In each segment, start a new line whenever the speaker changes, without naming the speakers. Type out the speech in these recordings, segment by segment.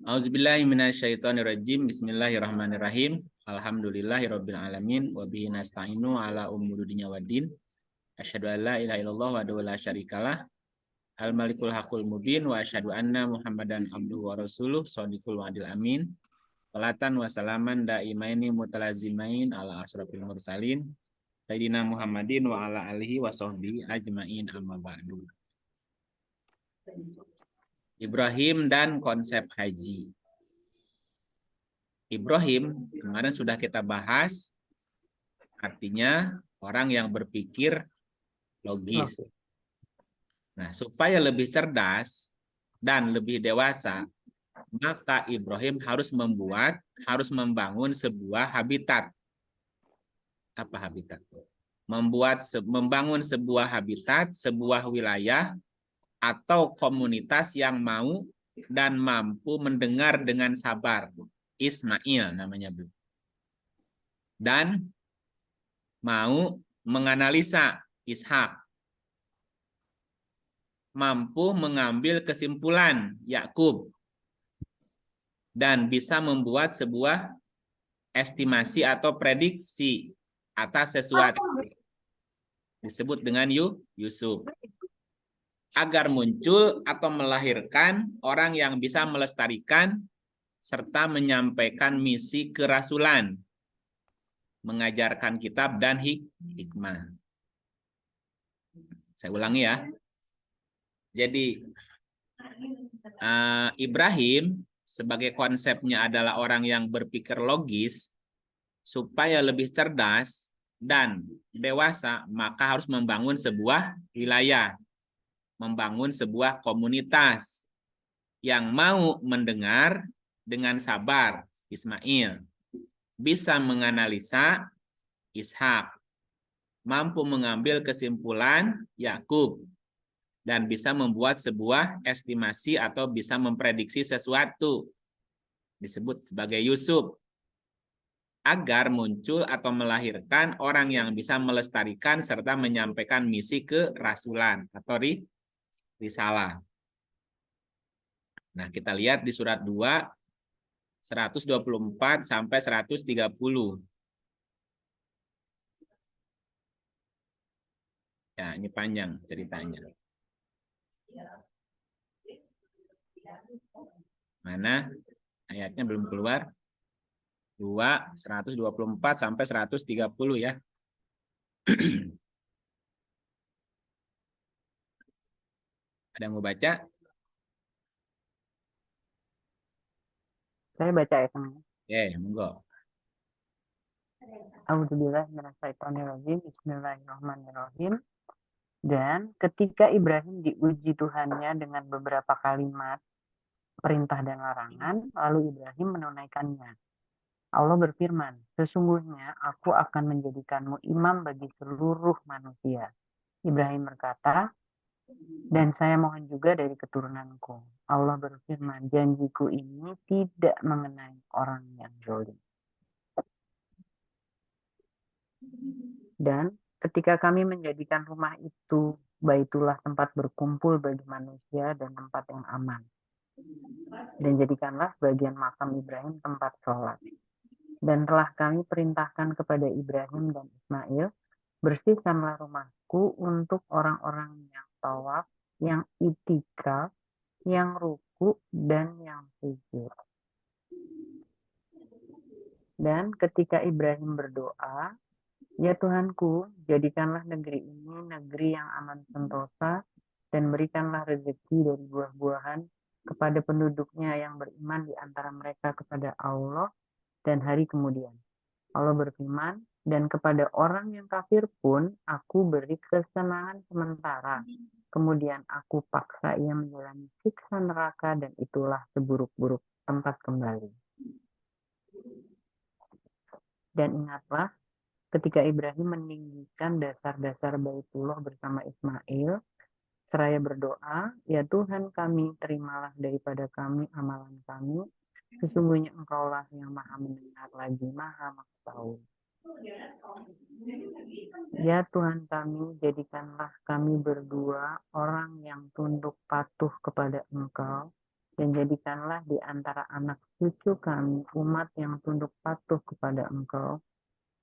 Auzubillahi minasyaitonirrajim. Bismillahirrahmanirrahim. Alhamdulillahirabbil alamin wa bihi nasta'inu ala umuri dunya waddin. Asyhadu an la ilaha illallah wa la syarikalah. Al malikul haqqul mubin wa asyhadu anna Muhammadan abduhu wa rasuluh shadiqul wa'dil amin. Salatan wa salaman daimaini mutalazimain ala asrofil mursalin Sayyidina Muhammadin wa ala alihi wa sahbihi ajmain amma ba'du. Ibrahim dan konsep haji. Ibrahim kemarin sudah kita bahas, artinya orang yang berpikir logis. Nah, supaya lebih cerdas dan lebih dewasa, maka Ibrahim harus membangun sebuah habitat. Apa habitat? Membangun sebuah habitat, sebuah wilayah atau komunitas yang mau dan mampu mendengar dengan sabar. Ismail namanya, Bu. Dan mau menganalisa, Ishak. Mampu mengambil kesimpulan, Yakub. Dan bisa membuat sebuah estimasi atau prediksi atas sesuatu. Disebut dengan Yusuf. Agar muncul atau melahirkan orang yang bisa melestarikan serta menyampaikan misi kerasulan, mengajarkan kitab dan hikmah. Saya ulangi ya. Jadi Ibrahim sebagai konsepnya adalah orang yang berpikir logis. Supaya lebih cerdas dan dewasa, maka harus membangun sebuah wilayah, membangun sebuah komunitas yang mau mendengar dengan sabar, Ismail, bisa menganalisa, Ishak, mampu mengambil kesimpulan, Yakub, dan bisa membuat sebuah estimasi atau bisa memprediksi sesuatu, disebut sebagai Yusuf, agar muncul atau melahirkan orang yang bisa melestarikan serta menyampaikan misi kerasulan atau risalah. Nah, kita lihat di surat 2, 124 sampai 130. Ya, ini panjang ceritanya. Mana? Ayatnya belum keluar. 2, 124 sampai 130 ya. Ada yang mau baca?
Saya baca ya teman.
Monggo.
A'udzubillahi minasyaitonirrajim. Bismillahirrahmanirrahim. Dan ketika Ibrahim diuji Tuhannya dengan beberapa kalimat perintah dan larangan, lalu Ibrahim menunaikannya. Allah berfirman, sesungguhnya aku akan menjadikanmu imam bagi seluruh manusia. Ibrahim berkata, dan saya mohon juga dari keturunanku. Allah berfirman, janjiku ini tidak mengenai orang yang zalim. Dan ketika kami menjadikan rumah itu, Baitullah tempat berkumpul bagi manusia dan tempat yang aman. Dan jadikanlah bagian makam Ibrahim tempat sholat. Dan telah kami perintahkan kepada Ibrahim dan Ismail, bersihkanlah rumahku untuk orang-orang yang tawaf, yang itikaf, yang ruku, dan yang sujud. Dan ketika Ibrahim berdoa, ya Tuhanku, jadikanlah negeri ini negeri yang aman sentosa, dan berikanlah rezeki dari buah-buahan kepada penduduknya yang beriman di antara mereka kepada Allah dan hari kemudian. Allah berfirman, dan kepada orang yang kafir pun aku beri kesenangan sementara. Kemudian aku paksa ia menjalani siksa neraka dan itulah seburuk-buruk tempat kembali. Dan ingatlah, ketika Ibrahim meninggikan dasar-dasar Baitullah bersama Ismail, seraya berdoa, ya Tuhan kami, terimalah daripada kami amalan kami, sesungguhnya Engkaulah yang maha mendengar lagi maha mengetahui. Ya Tuhan kami, jadikanlah kami berdua orang yang tunduk patuh kepada Engkau, dan jadikanlah di antara anak cucu kami umat yang tunduk patuh kepada Engkau,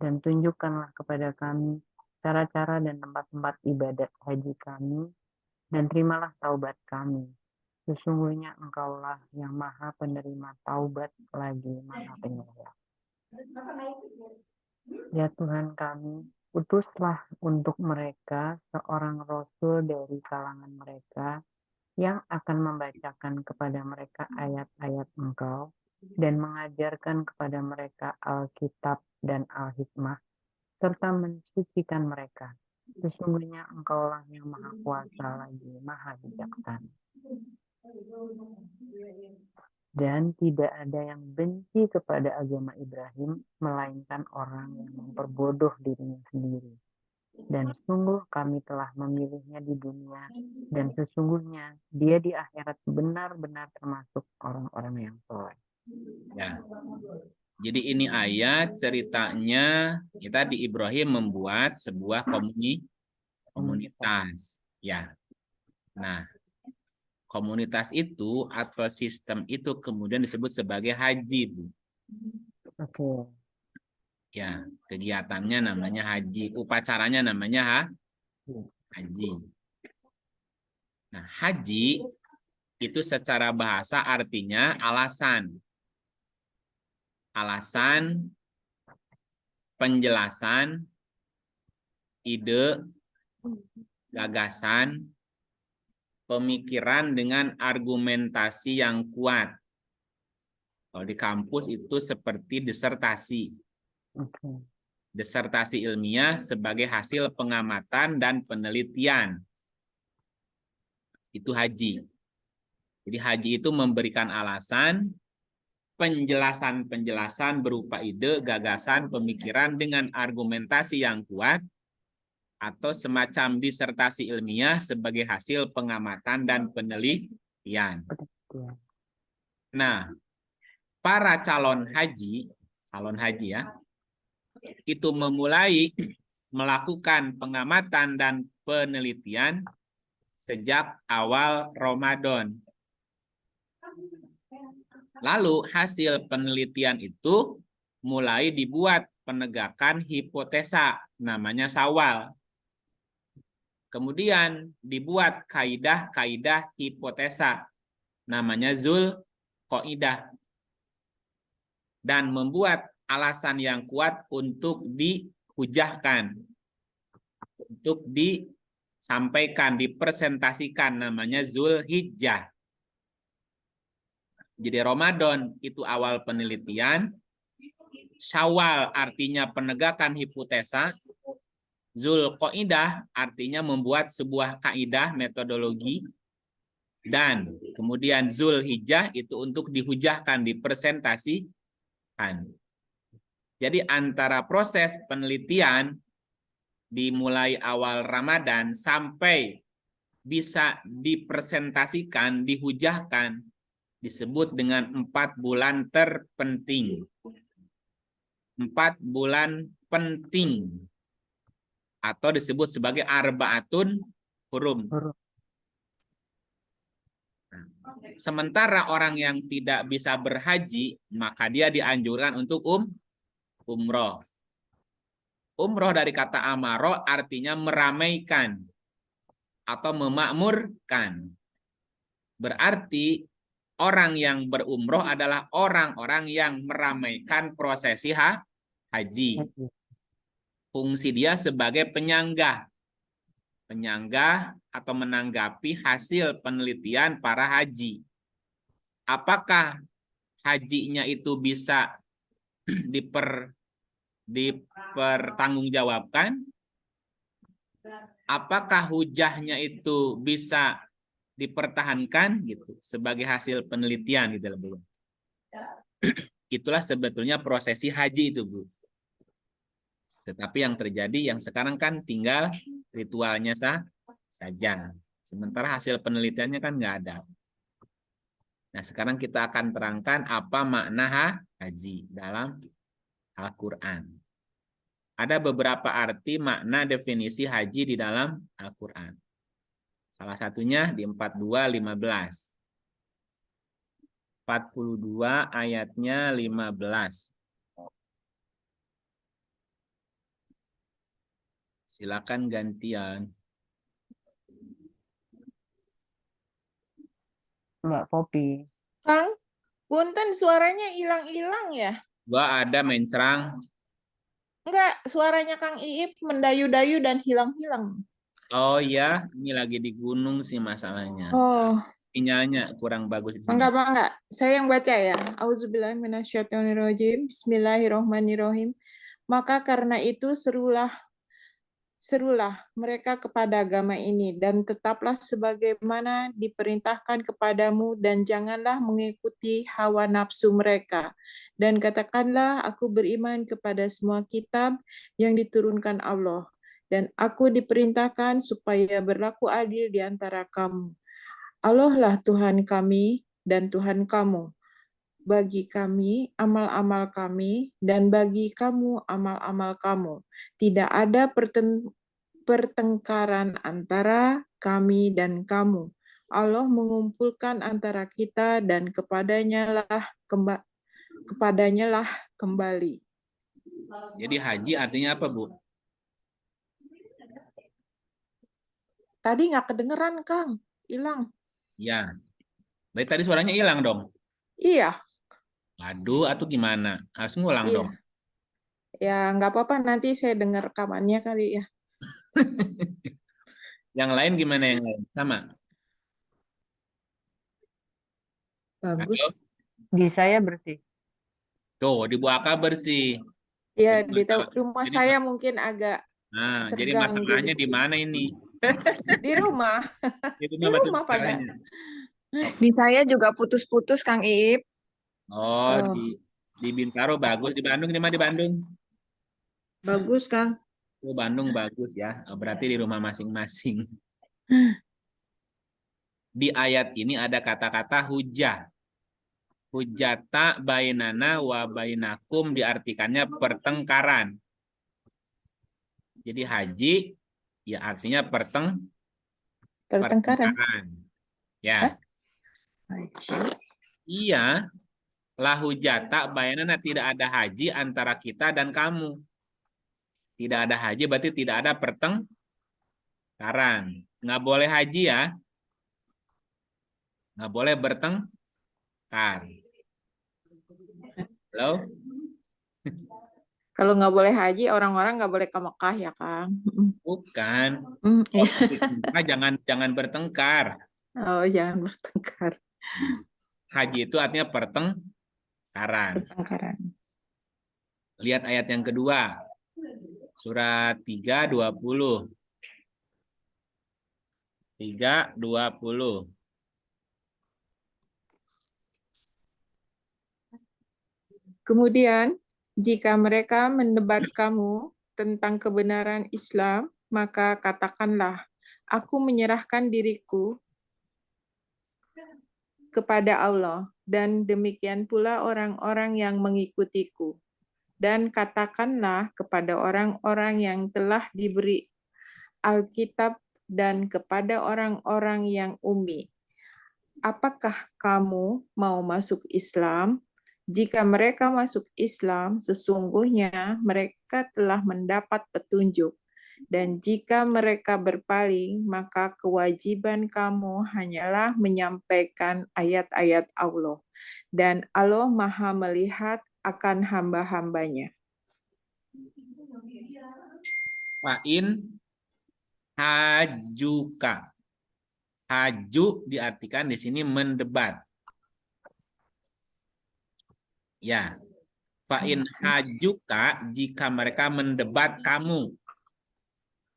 dan tunjukkanlah kepada kami cara-cara dan tempat-tempat ibadat haji kami, dan terimalah taubat kami. Sesungguhnya Engkaulah yang maha penerima taubat lagi maha penyayang. Ya Tuhan kami, utuslah untuk mereka seorang rasul dari kalangan mereka yang akan membacakan kepada mereka ayat-ayat Engkau dan mengajarkan kepada mereka Alkitab dan Al-Hikmah, serta mensucikan mereka. Sesungguhnya Engkaulah yang maha kuasa lagi maha bijaksana. Dan tidak ada yang benci kepada agama Ibrahim, melainkan orang yang memperbodoh dirinya sendiri. Dan sungguh kami telah memilihnya di dunia, dan sesungguhnya dia di akhirat benar-benar termasuk orang-orang yang soleh.
Ya. Jadi ini ayat ceritanya kita di Ibrahim membuat sebuah komunitas. Ya. Nah, komunitas itu atau sistem itu kemudian disebut sebagai haji, Bu.
Oke.
Ya, kegiatannya namanya haji, upacaranya namanya haji. Nah, haji itu secara bahasa artinya alasan. Alasan, penjelasan, ide, gagasan, pemikiran dengan argumentasi yang kuat. Kalau di kampus itu seperti disertasi.
Oke.
Disertasi ilmiah sebagai hasil pengamatan dan penelitian. Itu haji. Jadi haji itu memberikan alasan, penjelasan-penjelasan berupa ide, gagasan, pemikiran dengan argumentasi yang kuat, atau semacam disertasi ilmiah sebagai hasil pengamatan dan penelitian. Nah, para calon haji ya, itu memulai melakukan pengamatan dan penelitian sejak awal Ramadan. Lalu hasil penelitian itu mulai dibuat penegakan hipotesa, namanya Syawal. Kemudian dibuat kaidah-kaidah hipotesa, namanya Zulqaidah. Dan membuat alasan yang kuat untuk dihujahkan, untuk disampaikan, dipresentasikan, namanya Zulhijjah. Jadi Ramadan itu awal penelitian, Syawal artinya penegakan hipotesa, Zulqaidah artinya membuat sebuah kaidah metodologi, dan kemudian Zulhijjah itu untuk dihujahkan, dipresentasikan. Jadi antara proses penelitian dimulai awal Ramadan sampai bisa dipresentasikan, dihujahkan, disebut dengan 4 bulan terpenting. 4 bulan penting. Atau disebut sebagai arba'atun hurum. Sementara orang yang tidak bisa berhaji, maka dia dianjurkan untuk umroh. Umroh dari kata amaro artinya meramaikan atau memakmurkan. Berarti orang yang berumroh adalah orang-orang yang meramaikan prosesi haji. Fungsi dia sebagai penyanggah. Penyanggah atau menanggapi hasil penelitian para haji. Apakah hajinya itu bisa dipertanggungjawabkan? Apakah hujahnya itu bisa dipertahankan gitu sebagai hasil penelitian gitu Bu. Itulah sebetulnya prosesi haji itu Bu. Tetapi yang terjadi yang sekarang kan tinggal ritualnya saja. Sementara hasil penelitiannya kan nggak ada. Nah, sekarang kita akan terangkan apa makna haji dalam Al-Quran. Ada beberapa arti makna definisi haji di dalam Al-Quran. Salah satunya di 42:15. 42 ayatnya 15. Silakan gantian.
Mbak Popi.
Kang, punten suaranya hilang-hilang ya?
Gua ada mencrang.
Enggak, suaranya Kang Iip mendayu-dayu dan hilang-hilang.
Oh ya, ini lagi di gunung sih masalahnya.
Oh,
Sinyalnya kurang bagus di sini.
enggak. Saya yang baca ya. Auzubillahiminasyaitonirrajim. Bismillahirrohmanirrohim. Maka karena itu serulah mereka kepada agama ini, dan tetaplah sebagaimana diperintahkan kepadamu, dan janganlah mengikuti hawa nafsu mereka. Dan katakanlah, aku beriman kepada semua kitab yang diturunkan Allah, dan aku diperintahkan supaya berlaku adil di antara kamu. Allah lah Tuhan kami dan Tuhan kamu. Bagi kami amal-amal kami, dan bagi kamu amal-amal kamu. Tidak ada pertengkaran antara kami dan kamu. Allah mengumpulkan antara kita, dan kepadanya lah kembali.
Jadi haji artinya apa, Bu?
Tadi nggak kedengeran, Kang. Hilang.
Ya. Baik, tadi suaranya hilang dong.
Iya,
Aduh, atau gimana? Harus ngulang
iya.
dong.
Ya, nggak apa-apa. Nanti saya dengar rekamannya kali ya.
Yang lain gimana yang lain? Sama.
Bagus.
Halo?
Di saya bersih.
Tuh, di Buaka bersih.
Ya,
Jadi
di
masalah-
rumah
jadi
saya
ma-
mungkin agak
Nah, jadi
terganggu.
masalahnya di mana ini?
Di rumah.
Itu
Di
mah batu
rumah pada.
masalahnya.
Di saya juga putus-putus, Kang Iip.
Oh,
Oh.
di Bintaro bagus, di Bandung di mana di Bandung?
Bagus, Kang.
Oh, Bandung bagus ya. Oh, berarti di rumah masing-masing. Di ayat ini ada kata-kata hujah. Hujata bainana wa bainakum diartikannya pertengkaran. Jadi haji ya artinya
Pertengkaran.
Ya.
Haji.
Iya. La hujata bainana, tidak ada haji antara kita dan kamu. Tidak ada haji berarti tidak ada pertengkaran. Nggak boleh haji ya. Nggak boleh bertengkar. Halo?
Kalau nggak boleh haji, orang-orang nggak boleh ke Mekah ya, Kang.
Bukan.
Iya.
Jangan bertengkar.
Oh, jangan bertengkar.
Haji itu artinya pertengkaran.
Pertengkaran.
Lihat ayat yang kedua. Surat 3:20. 3:20.
Kemudian, jika mereka mendebat kamu tentang kebenaran Islam, maka katakanlah, aku menyerahkan diriku kepada Allah, dan demikian pula orang-orang yang mengikutiku. Dan katakanlah kepada orang-orang yang telah diberi Alkitab dan kepada orang-orang yang ummi, apakah kamu mau masuk Islam? Jika mereka masuk Islam, sesungguhnya mereka telah mendapat petunjuk. Dan jika mereka berpaling, maka kewajiban kamu hanyalah menyampaikan ayat-ayat Allah. Dan Allah Maha melihat akan hamba-hambanya.
Fa'in hajuka. Haju diartikan di sini mendebat. Ya. Fa'in hajuka, jika mereka mendebat kamu.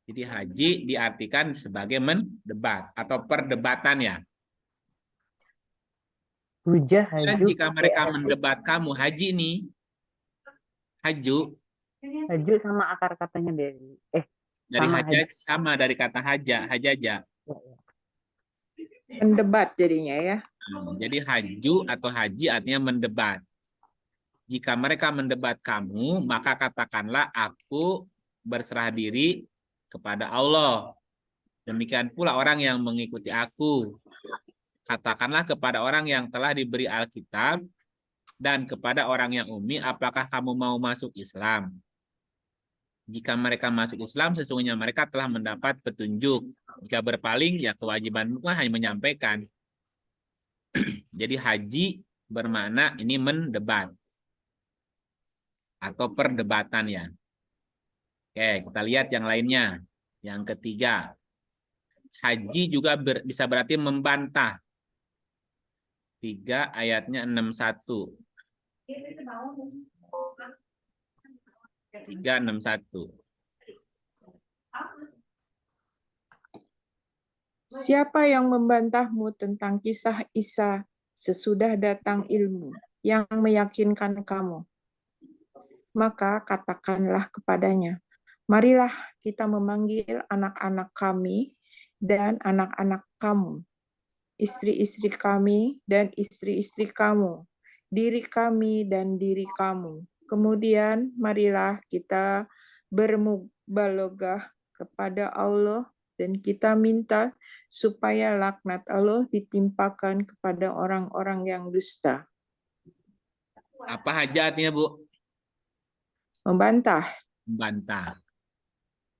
Jadi haji diartikan sebagai mendebat atau perdebatan ya.
Hujah,
Dan
haju,
jika mereka
haju.
mendebat kamu, haji nih. Haju
Haju sama akar katanya dari
dari
sama
haja sama dari kata haja, hajaja.
Mendebat jadinya ya.
Jadi haju atau haji artinya mendebat. Jika mereka mendebat kamu, maka katakanlah aku berserah diri kepada Allah. Demikian pula orang yang mengikuti aku. Katakanlah kepada orang yang telah diberi Alkitab dan kepada orang yang ummi, apakah kamu mau masuk Islam? Jika mereka masuk Islam, sesungguhnya mereka telah mendapat petunjuk. Jika berpaling, ya kewajibanmu kan hanya menyampaikan. Jadi haji bermakna ini mendebat atau perdebatan ya. Oke, kita lihat yang lainnya. Yang ketiga, haji juga bisa berarti membantah. 3 ayatnya 61. 361.
Siapa yang membantahmu tentang kisah Isa sesudah datang ilmu yang meyakinkan kamu? Maka katakanlah kepadanya, marilah kita memanggil anak-anak kami dan anak-anak kamu, istri-istri kami dan istri-istri kamu, diri kami dan diri kamu. Kemudian marilah kita bermubalogah kepada Allah dan kita minta supaya laknat Allah ditimpakan kepada orang-orang yang dusta.
Apa hajatnya, Bu?
Membantah.
Membantah.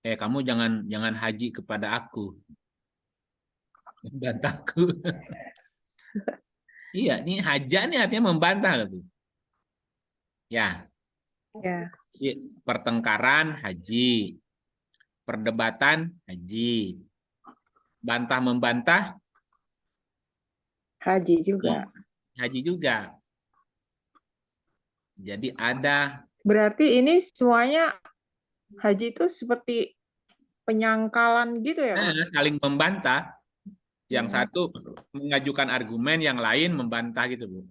Kamu jangan haji kepada aku. Membantahku. Iya, ini haja nih artinya membantah, Bu. Ya.
Ya.
Pertengkaran haji. Perdebatan haji. Bantah membantah
Haji juga.
Haji juga. Jadi ada.
Berarti ini semuanya haji itu seperti penyangkalan gitu ya, Pak?
Saling membantah. Yang satu mengajukan argumen, yang lain membantah gitu, Bu.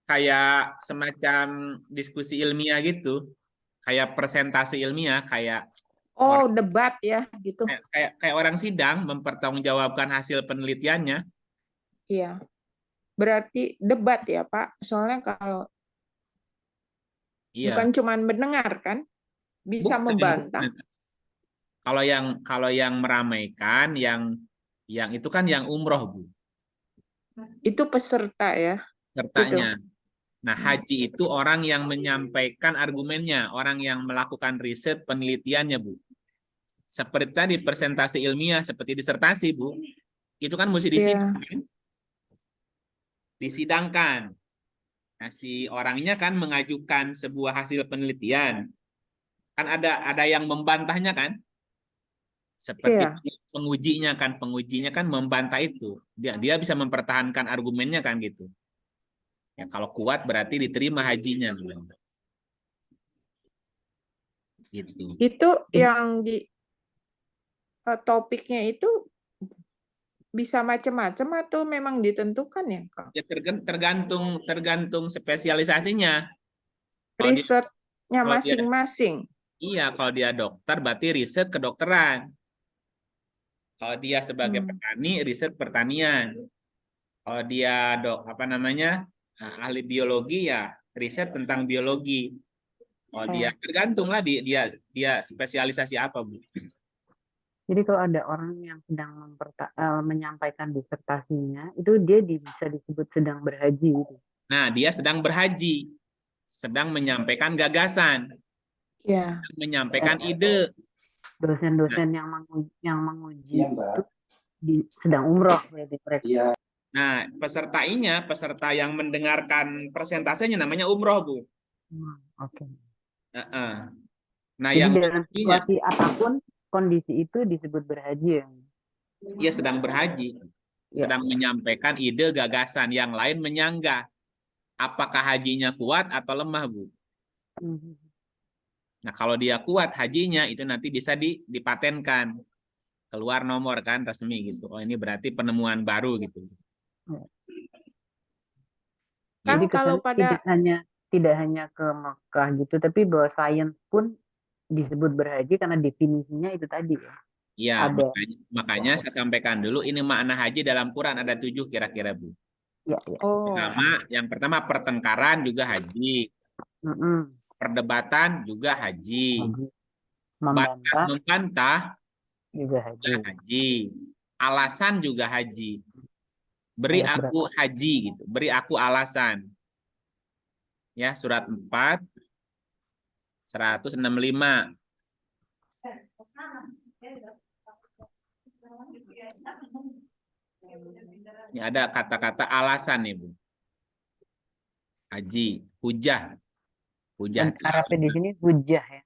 Kayak semacam diskusi ilmiah gitu. Kayak presentasi ilmiah, kayak
debat ya gitu.
Kayak orang sidang mempertanggungjawabkan hasil penelitiannya.
Iya. Berarti debat ya, Pak. Soalnya kalau bukan cuma mendengar kan, bisa membantah.
Kalau yang meramaikan, yang itu kan yang umroh, Bu.
Itu peserta ya.
Pesertanya. Nah, haji itu orang yang menyampaikan argumennya, orang yang melakukan riset penelitiannya, Bu. Seperti tadi presentasi ilmiah, seperti disertasi, Bu. Itu kan mesti disidangkan. Disidangkan. Nah, si orangnya kan mengajukan sebuah hasil penelitian. Kan ada yang membantahnya kan? Seperti pengujinya kan membantah itu. Dia bisa mempertahankan argumennya kan gitu. Ya, kalau kuat berarti diterima hajinya. Gitu.
Itu yang di topiknya itu bisa macam-macam atau memang ditentukan ya, Kak?
Ya tergantung spesialisasinya.
Risetnya masing-masing.
Iya, kalau dia dokter berarti riset kedokteran. Kalau dia sebagai petani, riset pertanian. Kalau dia ahli biologi ya riset tentang biologi. Kalau dia tergantung lah dia spesialisasi apa, Bu.
Jadi kalau ada orang yang sedang menyampaikan disertasinya, itu dia bisa disebut sedang berhaji. Gitu.
Nah, dia sedang berhaji, sedang menyampaikan gagasan, sedang menyampaikan ide.
Dosen-dosen yang menguji itu sedang umroh berarti mereka.
Nah, peserta yang mendengarkan presentasinya namanya umroh, Bu.
Oke.
Nah,
jadi
yang
dalam situasi apapun kondisi itu disebut berhaji ya?
Iya, sedang berhaji. Sedang menyampaikan ide, gagasan. Yang lain menyanggah. Apakah hajinya kuat atau lemah, Bu? Nah, kalau dia kuat hajinya, itu nanti bisa dipatenkan. Keluar nomor kan, resmi gitu. Oh, ini berarti penemuan baru gitu.
Kan kalau
tidak hanya ke Mekah gitu, tapi bahwa sains pun disebut berhaji karena definisinya itu tadi ya.
Iya, makanya saya sampaikan dulu ini makna haji dalam Quran ada 7 kira-kira, Bu.
Ya.
Yang pertama pertengkaran juga haji. Perdebatan juga haji. Membantah juga haji. Alasan juga haji. Beri
Ayat
aku
berapa?
haji gitu. Beri aku alasan. Ya, surat 4 165. Ini ada kata-kata alasan nih, Bu. Haji, hujah. Hujah itu
Arabnya di sini hujah ya.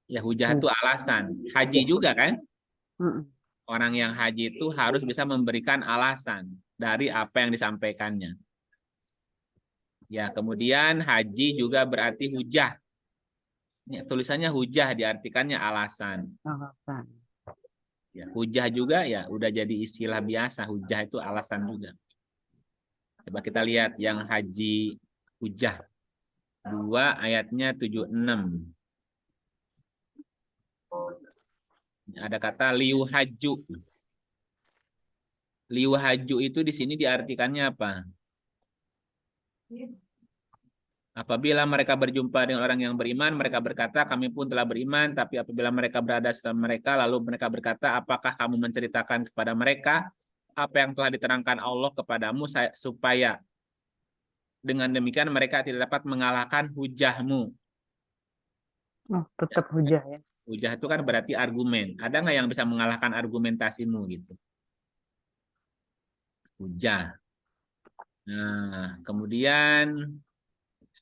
ya hujah itu alasan. Haji juga kan? Orang yang haji itu harus bisa memberikan alasan dari apa yang disampaikannya. Ya, kemudian haji juga berarti hujah. Ya, tulisannya hujah diartikannya alasan.
Alasan.
Ya, hujah juga ya udah jadi istilah biasa. Hujah itu alasan juga. Coba kita lihat yang haji hujah 2 ayatnya 76. Ada kata liu haju. Liu haju itu di sini diartikannya apa? Apabila mereka berjumpa dengan orang yang beriman, mereka berkata, kami pun telah beriman, tapi apabila mereka berada setelah mereka, lalu mereka berkata, apakah kamu menceritakan kepada mereka apa yang telah diterangkan Allah kepadamu supaya dengan demikian mereka tidak dapat mengalahkan hujahmu.
Oh, tetap hujah ya.
Hujah itu kan berarti argumen. Ada nggak yang bisa mengalahkan argumentasimu gitu? Hujah. Nah, kemudian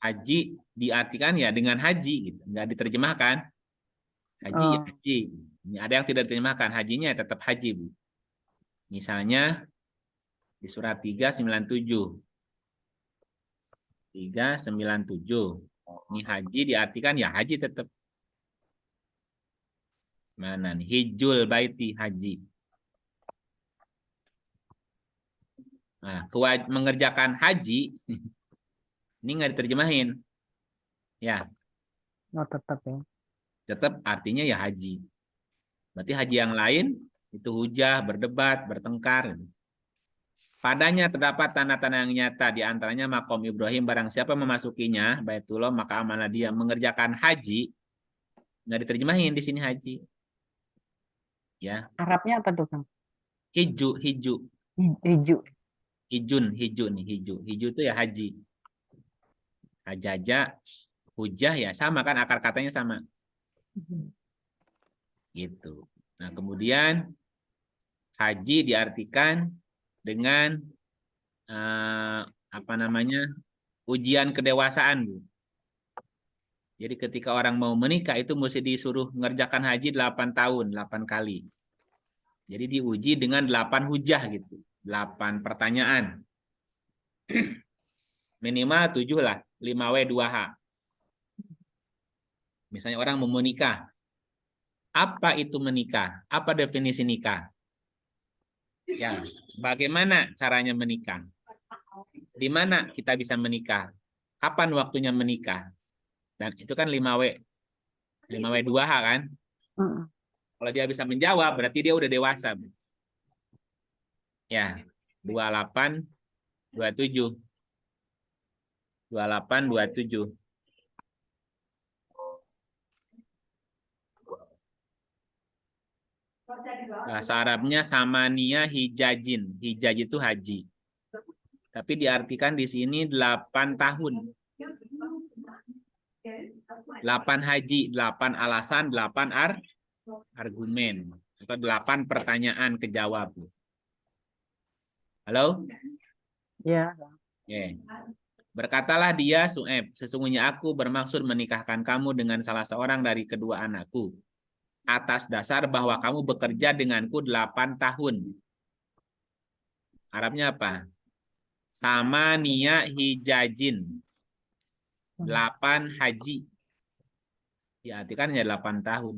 haji diartikan ya dengan haji gitu, nggak diterjemahkan. Haji ya haji. Ini ada yang tidak diterjemahkan, hajinya ya tetap haji, Bu. Misalnya di surat 397. 397. Ini haji diartikan ya haji tetap. Mana nih? Hijul baiti haji. Nah, mengerjakan haji ini nggak diterjemahin. Ya,
Oh, tetap ya.
tetap artinya ya haji. Berarti haji yang lain itu hujah, berdebat, bertengkar. Padanya terdapat tanda-tanda yang nyata, di antaranya makom Ibrahim, barang siapa memasukinya Baitullah maka amanah dia. Mengerjakan haji nggak diterjemahin di sini haji. Ya.
Arabnya apa tuh, Kang?
Hiju, hiju.
Hijau.
Hiju nih, hiju. Hiju itu ya haji. Hajaja, hujah ya sama kan, akar katanya sama. Gitu. Nah, kemudian haji diartikan dengan apa namanya? Ujian kedewasaan, Bu. Jadi ketika orang mau menikah itu mesti disuruh mengerjakan haji 8 tahun, 8 kali. Jadi diuji dengan 8 hujah gitu. 8 pertanyaan. Minimal 7 lah, 5W 2H. Misalnya orang mau menikah. Apa itu menikah? Apa definisi nikah? Ya, bagaimana caranya menikah? Di mana kita bisa menikah? Kapan waktunya menikah? Dan itu kan 5W 2H kan? Kalau dia bisa menjawab, berarti dia udah dewasa. Ya, 28, 27. 28, 27. Bahasa Arabnya samania hijajin. Hijaj itu haji. Tapi diartikan di sini 8 tahun. 8 haji, 8 alasan, 8 argumen. Atau 8 pertanyaan kejawab. Halo?
Ya.
Yeah. Berkatalah dia, Su'aib, sesungguhnya aku bermaksud menikahkan kamu dengan salah seorang dari kedua anakku. Atas dasar bahwa kamu bekerja denganku 8 tahun. Arabnya apa? Sama niya hijajin. 8 haji. Diartikan ya 8 tahun.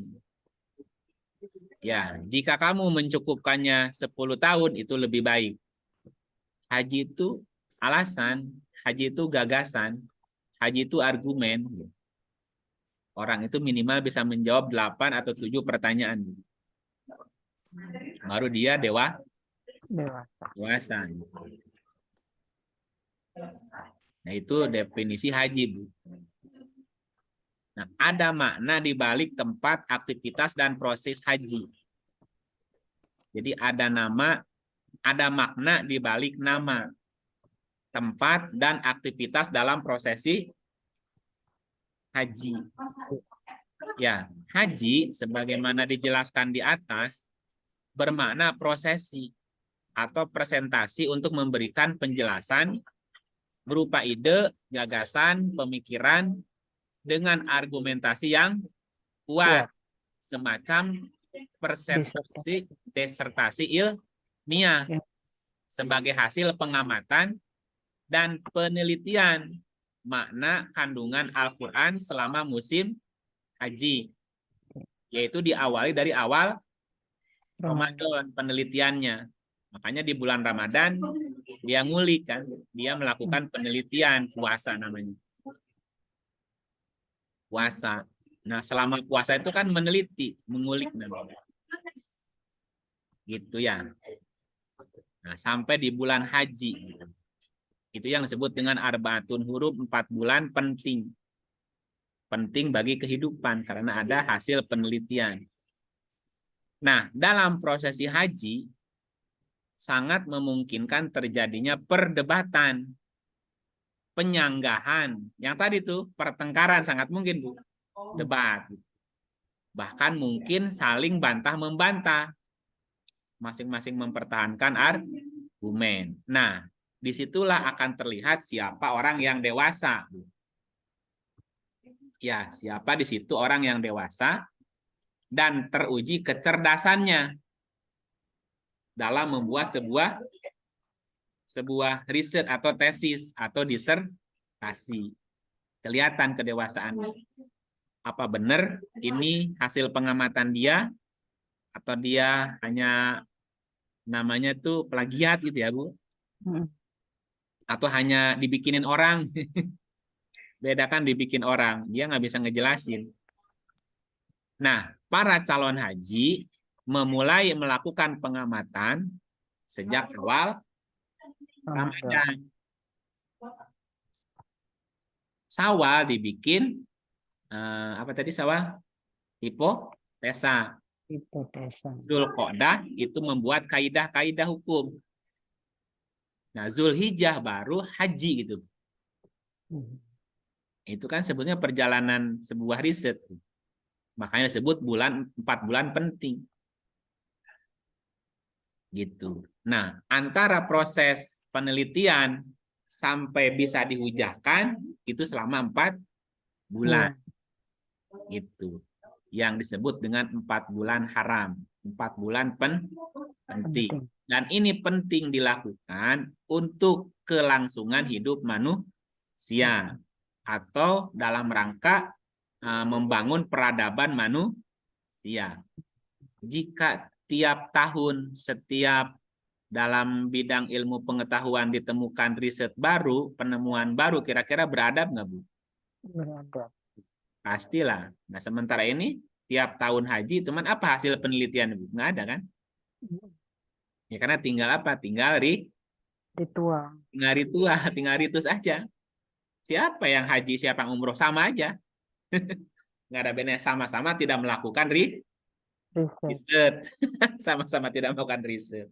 Ya, jika kamu mencukupkannya 10 tahun itu lebih baik. Haji itu alasan, haji itu gagasan, haji itu argumen. Orang itu minimal bisa menjawab 8 atau 7 pertanyaan. Baru dia dewasa. Nah, itu definisi haji, Bu. Nah, ada makna di balik tempat, aktivitas, dan proses haji. Jadi ada nama ada makna di balik nama, tempat, dan aktivitas dalam prosesi haji. Ya, haji sebagaimana dijelaskan di atas bermakna prosesi atau presentasi untuk memberikan penjelasan berupa ide, gagasan, pemikiran dengan argumentasi yang kuat, semacam presentasi disertasi ilmiah sebagai hasil pengamatan dan penelitian makna kandungan Al-Quran selama musim haji, yaitu diawali dari awal Ramadan penelitiannya. Makanya di bulan Ramadan dia ngulik kan, dia melakukan penelitian puasa namanya. Puasa. Nah, selama puasa itu kan meneliti, mengulik namanya. Gitu ya. Nah, sampai di bulan haji. Itu yang disebut dengan arbaatun huruf, 4 bulan penting. Penting bagi kehidupan karena ada hasil penelitian. Nah, dalam prosesi haji sangat memungkinkan terjadinya perdebatan, penyanggahan. Yang tadi tuh pertengkaran sangat mungkin, Bu. Debat. Bahkan mungkin saling bantah-membantah. Masing-masing mempertahankan argumen. Nah, disitulah akan terlihat siapa orang yang dewasa. Ya, siapa di situ orang yang dewasa dan teruji kecerdasannya dalam membuat sebuah riset atau tesis atau disertasi. Kelihatan kedewasaannya. Apa benar ini hasil pengamatan dia atau dia hanya namanya tuh plagiat gitu ya, Bu? Atau hanya dibikinin orang? Beda kan dibikin orang, dia nggak bisa ngejelasin. Nah, para calon haji memulai melakukan pengamatan sejak awal Ramadan. Syawal dibikin apa tadi Syawal? Hipotesa. Zulqa'dah itu membuat kaidah-kaidah hukum. Nah, Zulhijjah baru haji gitu. Itu kan sebetulnya perjalanan sebuah riset. Makanya disebut 4 bulan penting. Gitu. Nah, antara proses penelitian sampai bisa dihujahkan itu selama 4 bulan. Gitu. Yang disebut dengan 4 bulan haram. 4 bulan penting. Dan ini penting dilakukan untuk kelangsungan hidup manusia atau dalam rangka membangun peradaban manusia. Jika tiap tahun setiap dalam bidang ilmu pengetahuan ditemukan riset baru, penemuan baru, kira-kira beradab nggak, Bu?
Beradab.
Pastilah. Nah, sementara ini tiap tahun haji, cuman apa hasil penelitian, Bu? Nggak ada kan? Ya karena tinggal apa? Tinggal
Ritual.
tinggal ritus aja. Siapa yang haji, siapa yang umroh, sama aja. Nggak ada bedanya, sama-sama tidak melakukan riset. Sama-sama tidak melakukan riset.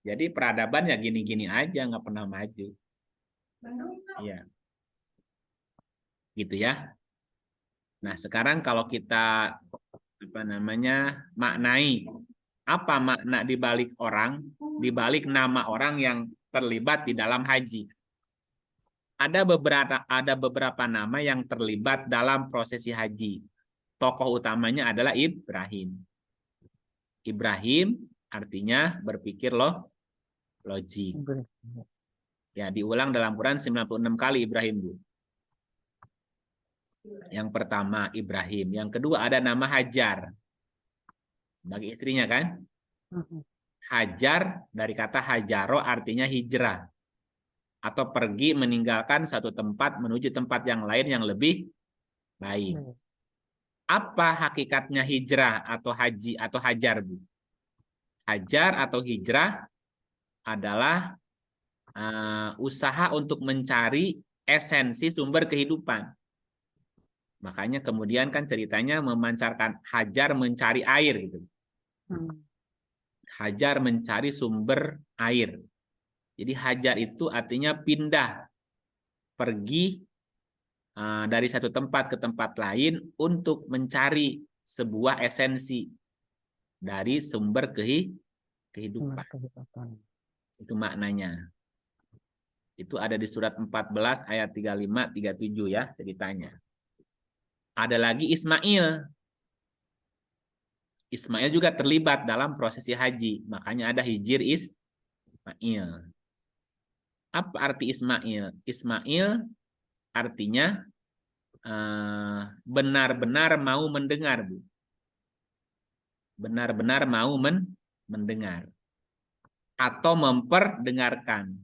Jadi peradaban ya gini-gini aja, nggak pernah maju. Iya. Gitu ya. Nah, sekarang kalau kita maknai apa makna di balik nama orang yang terlibat di dalam haji. Ada beberapa nama yang terlibat dalam prosesi haji. Tokoh utamanya adalah Ibrahim. Ibrahim artinya berpikir logik. Ya, diulang dalam Quran 96 kali Ibrahim, Bu. Yang pertama Ibrahim, yang kedua ada nama Hajar sebagai istrinya kan. Hajar dari kata hajaro artinya hijrah atau pergi meninggalkan satu tempat menuju tempat yang lain yang lebih baik. Apa hakikatnya hijrah atau haji atau hajar, Bu? Hajar atau hijrah adalah usaha untuk mencari esensi sumber kehidupan. Makanya kemudian kan ceritanya memancarkan Hajar mencari air gitu. Hajar mencari sumber air. Jadi hajar itu artinya pindah, pergi dari satu tempat ke tempat lain untuk mencari sebuah esensi dari sumber kehidupan. Itu maknanya. Itu ada di surat 14 ayat 35-37 ya ceritanya. Ada lagi Ismail. Ismail juga terlibat dalam prosesi haji. Makanya ada hijir Ismail. Apa arti Ismail? Ismail artinya benar-benar mau mendengar, Bu. Benar-benar mau mendengar. Atau memperdengarkan.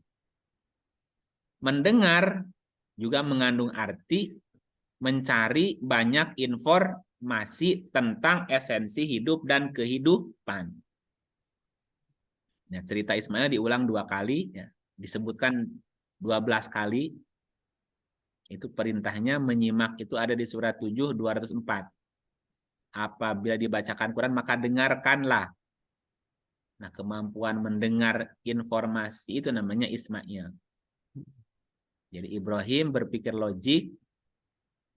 Mendengar juga mengandung arti mencari banyak informasi tentang esensi hidup dan kehidupan. Ya, cerita Ismail diulang 2 kali, ya. Disebutkan 12 kali. Itu perintahnya menyimak itu ada di surat 7 204. Apabila dibacakan Quran maka dengarkanlah. Nah, kemampuan mendengar informasi itu namanya Ismail. Jadi Ibrahim berpikir logik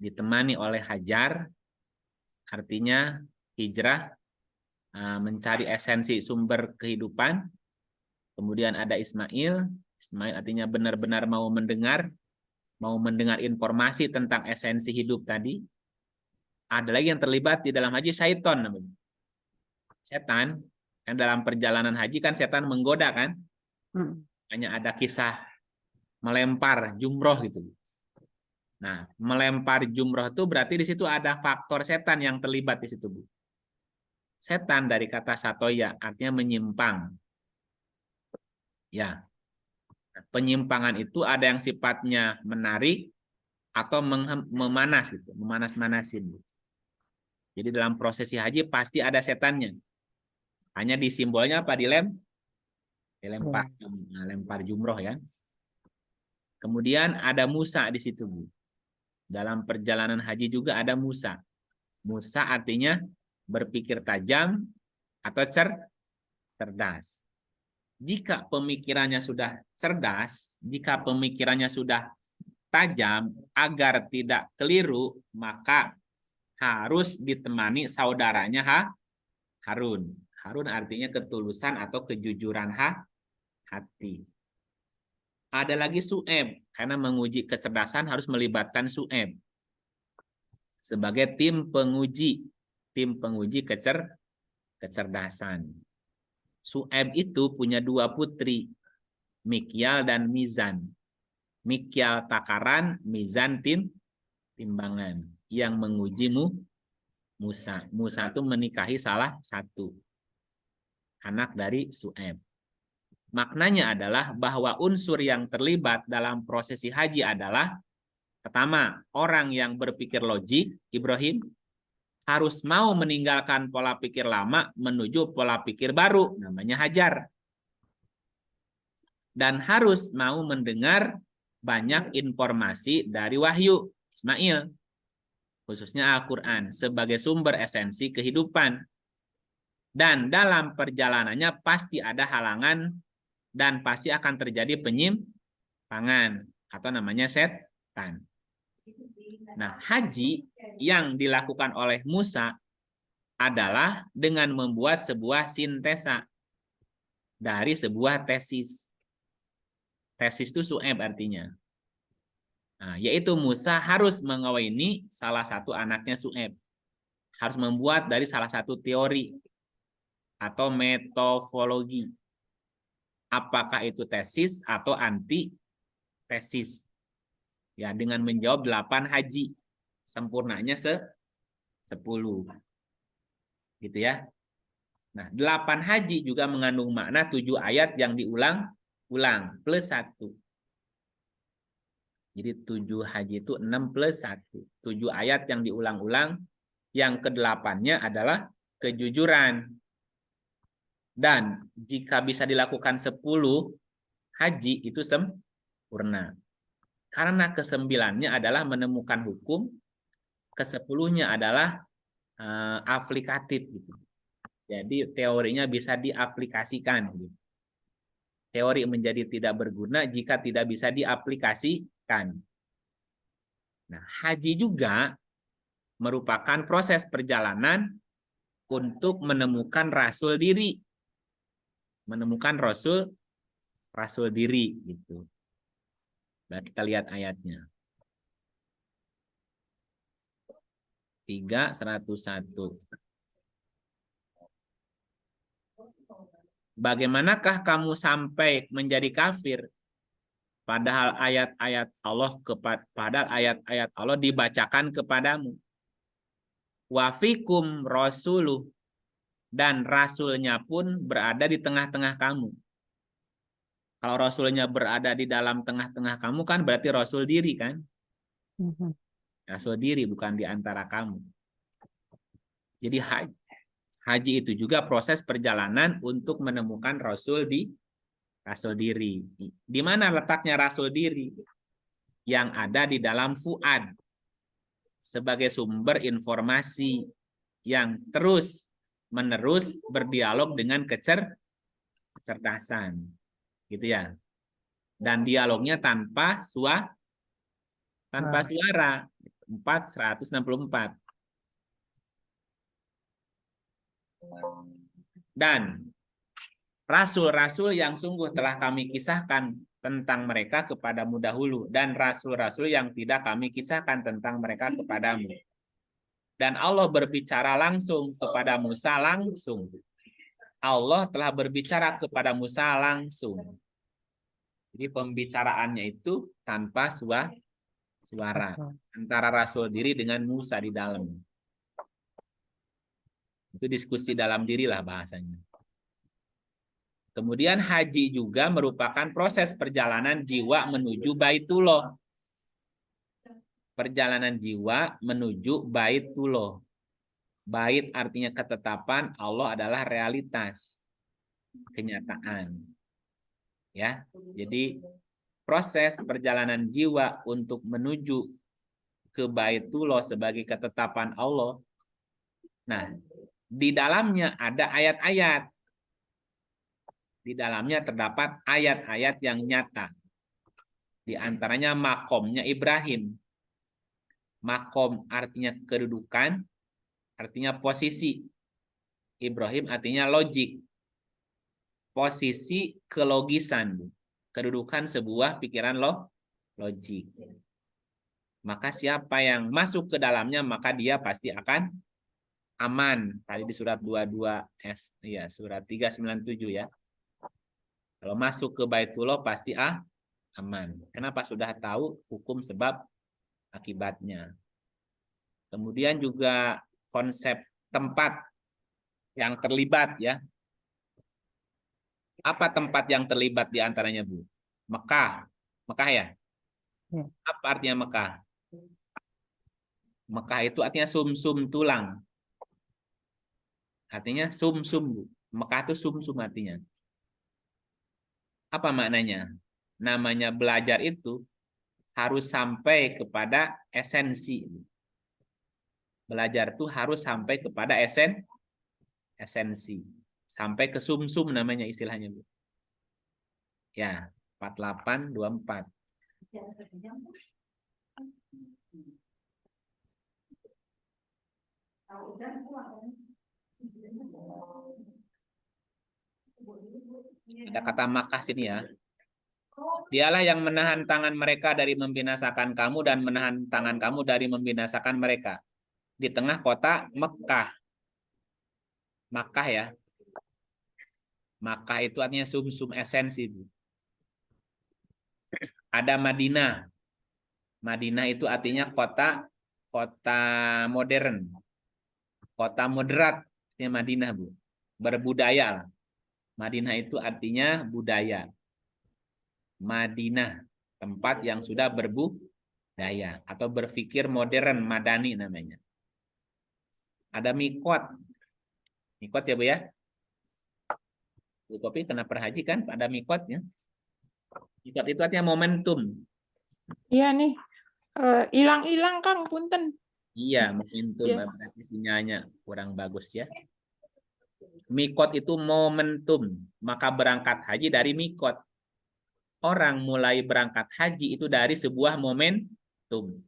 ditemani oleh Hajar, artinya hijrah, mencari esensi sumber kehidupan. Kemudian ada Ismail. Ismail artinya benar-benar mau mendengar informasi tentang esensi hidup tadi. Ada lagi yang terlibat di dalam haji, syaitan namanya. Setan, kan dalam perjalanan haji kan setan menggoda kan. Hanya ada kisah melempar jumroh gitu. Nah, melempar jumroh itu berarti di situ ada faktor setan yang terlibat di situ, Bu. Setan dari kata satoya artinya menyimpang. Ya. Penyimpangan itu ada yang sifatnya menarik atau memanas gitu, memanas-manasin. Jadi dalam prosesi haji pasti ada setannya. Hanya di simbolnya apa? Lempar jumroh ya. Kemudian ada Musa di situ, Bu. Dalam perjalanan haji juga ada Musa. Musa artinya berpikir tajam atau cerdas. Jika pemikirannya sudah cerdas, jika pemikirannya sudah tajam, agar tidak keliru, maka harus ditemani saudaranya Harun. Harun artinya ketulusan atau kejujuran hati. Ada lagi Su'eb, karena menguji kecerdasan harus melibatkan Su'eb sebagai tim penguji kecerdasan. Su'eb itu punya 2 putri, Mikyal dan Mizan. Mikyal takaran, Mizan timbangan. Yang menguji Musa. Musa itu menikahi salah satu anak dari Su'eb. Maknanya adalah bahwa unsur yang terlibat dalam prosesi haji adalah pertama, orang yang berpikir logik, Ibrahim, harus mau meninggalkan pola pikir lama menuju pola pikir baru, namanya Hajar. Dan harus mau mendengar banyak informasi dari wahyu, Ismail, khususnya Al-Quran, sebagai sumber esensi kehidupan. Dan dalam perjalanannya pasti ada halangan dan pasti akan terjadi penyimpangan atau namanya setan. Nah, haji yang dilakukan oleh Musa adalah dengan membuat sebuah sintesa dari sebuah tesis. Tesis itu Su'eb artinya. Nah, yaitu Musa harus mengawini salah satu anaknya Su'eb. Harus membuat dari salah satu teori atau metodologi. Apakah itu tesis atau anti tesis? Ya, dengan menjawab 8 haji. Sempurnanya 10. Gitu ya. Nah, 8 haji juga mengandung makna 7 ayat yang diulang-ulang plus 1. Jadi 7 haji itu 6 plus 1. 7 ayat yang diulang-ulang. Yang ke-8-nya adalah kejujuran. Dan jika bisa dilakukan 10 haji itu sempurna. Karena ke-9-nya adalah menemukan hukum, ke-10-nya adalah aplikatif gitu. Jadi teorinya bisa diaplikasikan. Teori menjadi tidak berguna jika tidak bisa diaplikasikan. Nah, haji juga merupakan proses perjalanan untuk menemukan rasul diri. Menemukan rasul diri gitu. Nah, kita lihat ayatnya. 3:101. Bagaimanakah kamu sampai menjadi kafir? Padahal ayat-ayat Allah dibacakan kepadamu. Wa fikum rasuluh, dan rasulnya pun berada di tengah-tengah kamu. Kalau rasulnya berada di dalam tengah-tengah kamu kan berarti rasul diri kan? Rasul diri bukan di antara kamu. Jadi haji itu juga proses perjalanan untuk menemukan rasul diri. Di mana letaknya rasul diri? Yang ada di dalam fuad sebagai sumber informasi yang terus-menerus berdialog dengan kecerdasan. Gitu ya. Dan dialognya tanpa suara. 4:164. Dan rasul-rasul yang sungguh telah kami kisahkan tentang mereka kepadamu dahulu, dan rasul-rasul yang tidak kami kisahkan tentang mereka kepadamu. Dan Allah berbicara langsung kepada Musa langsung. Allah telah berbicara kepada Musa langsung. Jadi pembicaraannya itu tanpa suara antara rasul diri dengan Musa di dalam. Itu diskusi dalam diri lah bahasanya. Kemudian haji juga merupakan proses perjalanan jiwa menuju Baitullah. Perjalanan jiwa menuju Baitullah. Bait artinya ketetapan, Allah adalah realitas, kenyataan. Ya, jadi proses perjalanan jiwa untuk menuju ke Baitullah sebagai ketetapan Allah. Nah, di dalamnya ada ayat-ayat. Di dalamnya terdapat ayat-ayat yang nyata. Di antaranya makomnya Ibrahim. Makom artinya kedudukan, artinya posisi. Ibrahim artinya logik. Posisi kelogisan. Kedudukan sebuah pikiran logik. Maka siapa yang masuk ke dalamnya, maka dia pasti akan aman. Tadi di surat 22 ya, surat 397 ya. Kalau masuk ke Baitullah pasti aman. Kenapa? Sudah tahu hukum sebab akibatnya. Kemudian juga konsep tempat yang terlibat ya. Apa tempat yang terlibat di antaranya, Bu? Mekah. Mekah ya? Apa artinya Mekah? Mekah itu artinya sumsum tulang. Artinya sumsum, Bu. Mekah itu sumsum artinya. Apa maknanya? Namanya belajar itu harus sampai kepada esensi. Belajar itu harus sampai kepada esensi. Sampai ke sumsum namanya istilahnya, Bu. Ya, 4824. Ada kata Makkah sini ya. Dialah yang menahan tangan mereka dari membinasakan kamu dan menahan tangan kamu dari membinasakan mereka. Di tengah kota Mekah. Makkah ya. Makkah itu artinya sumsum esensi. Ada Madinah. Madinah itu artinya kota modern. Kota moderat artinya Madinah, Bu. Berbudaya. Madinah itu artinya budaya. Madinah, tempat yang sudah berbudaya atau berpikir modern, madani namanya. Ada mikot. Mikot ya, Bu ya? Bu Kopi kena perhaji kan ada mikotnya. Mikot itu artinya momentum.
Iya nih, hilang-hilang Kang, punten.
Iya, momentum.
Ya.
Berarti sinyalnya kurang bagus ya. Mikot itu momentum, maka berangkat haji dari mikot. Orang mulai berangkat haji itu dari sebuah momentum.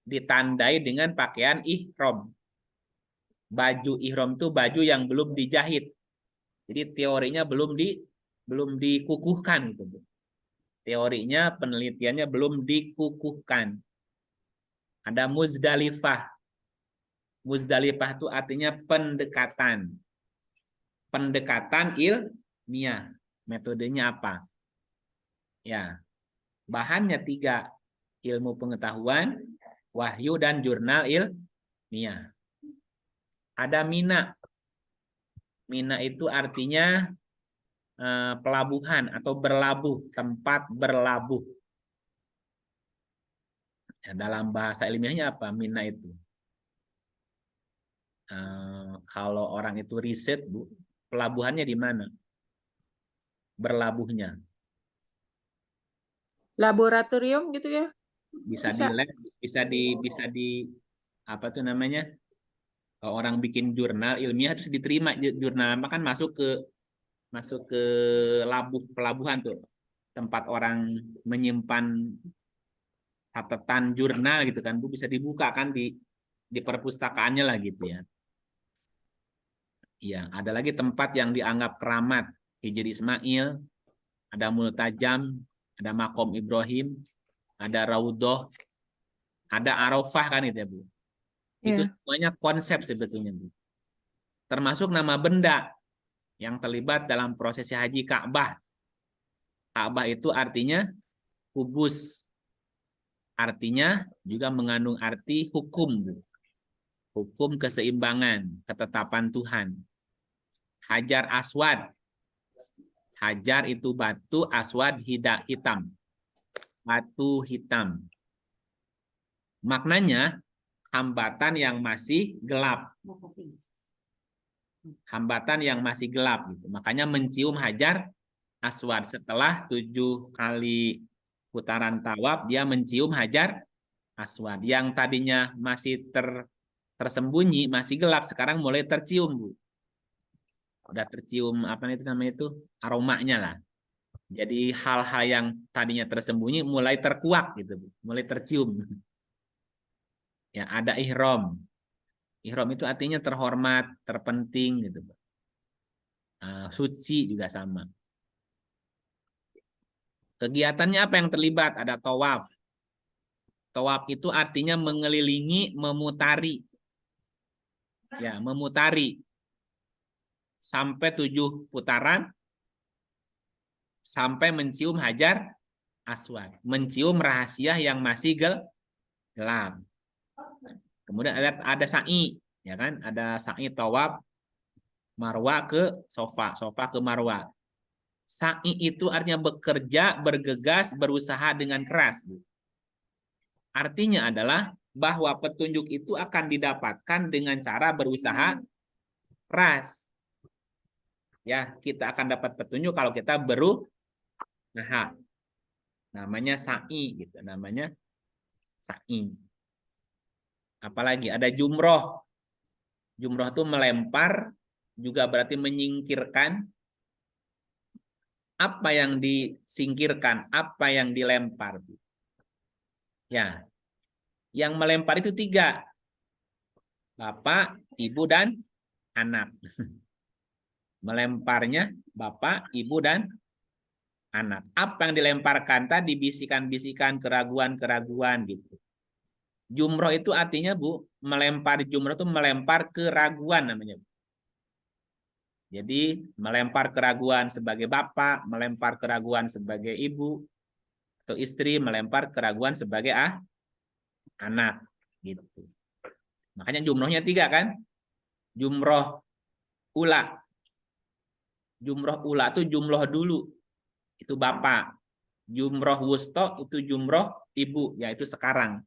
Ditandai dengan pakaian ihram. Baju ihram itu baju yang belum dijahit. Jadi teorinya belum dikukuhkan gitu. Teorinya, penelitiannya belum dikukuhkan. Ada Muzdalifah. Muzdalifah itu artinya pendekatan. Pendekatan ilmiah. Metodenya apa? Ya, bahannya 3. Ilmu pengetahuan, wahyu, dan jurnal ilmiah. Ada Mina. Mina itu artinya pelabuhan atau berlabuh, tempat berlabuh. Ya, dalam bahasa ilmiahnya apa Mina itu? Kalau orang itu riset, Bu, pelabuhannya di mana? Berlabuhnya.
Laboratorium gitu ya?
Bisa di lab, bisa di apa tuh namanya? Kalau orang bikin jurnal ilmiah terus diterima jurnal apa kan masuk ke pelabuhan tuh. Tempat orang menyimpan catatan jurnal gitu kan, Bu, bisa dibuka kan di perpustakaannya lah gitu ya. Iya, ada lagi tempat yang dianggap keramat, Hijri Ismail, ada Multajam, ada Makom Ibrahim, ada Raudhoh, ada Arafah kan itu ya, Bu. Itu semuanya konsep sebetulnya, Bu. Termasuk nama benda yang terlibat dalam prosesi haji Ka'bah. Ka'bah itu artinya kubus. Artinya juga mengandung arti hukum, Bu. Hukum keseimbangan, ketetapan Tuhan. Hajar Aswad. Hajar itu batu, aswad hitam. Batu hitam. Maknanya hambatan yang masih gelap. Hambatan yang masih gelap gitu. Makanya mencium hajar aswad setelah 7 kali putaran tawaf dia mencium hajar aswad. Yang tadinya masih tersembunyi, masih gelap, sekarang mulai tercium, Bu. Udah tercium apa itu namanya itu aromanya lah. Jadi hal-hal yang tadinya tersembunyi mulai terkuak gitu, Bu. Mulai tercium. Ya, ada ihram. Ihram itu artinya terhormat, terpenting gitu, Bu. Suci juga sama. Kegiatannya apa yang terlibat? Ada tawaf. Tawaf itu artinya mengelilingi, memutari. Ya, memutari sampai 7 putaran sampai mencium hajar aswad, mencium rahasia yang masih gelap. Kemudian ada sa'i, ya kan? Ada sa'i tawaf marwa ke sofa ke marwa. Sa'i itu artinya bekerja, bergegas, berusaha dengan keras. Artinya adalah bahwa petunjuk itu akan didapatkan dengan cara berusaha keras. Ya, kita akan dapat petunjuk kalau kita berusaha. Namanya sa'i gitu, namanya sa'i. Apalagi ada jumroh. Jumroh itu melempar, juga berarti menyingkirkan. Apa yang disingkirkan, apa yang dilempar. Ya, yang melempar itu 3. Bapak, ibu, dan anak. Melemparnya bapak, ibu, dan anak. Apa yang dilemparkan tadi, bisikan-bisikan, keraguan-keraguan gitu. Jumroh itu artinya, Bu, melempar jumroh itu melempar keraguan namanya. Jadi melempar keraguan sebagai bapak, melempar keraguan sebagai ibu atau istri, melempar keraguan sebagai anak gitu. Makanya jumrohnya 3 kan? Jumroh ula. Jumroh ula itu jumroh dulu. Itu bapak. Jumroh wusto itu jumroh ibu, yaitu sekarang.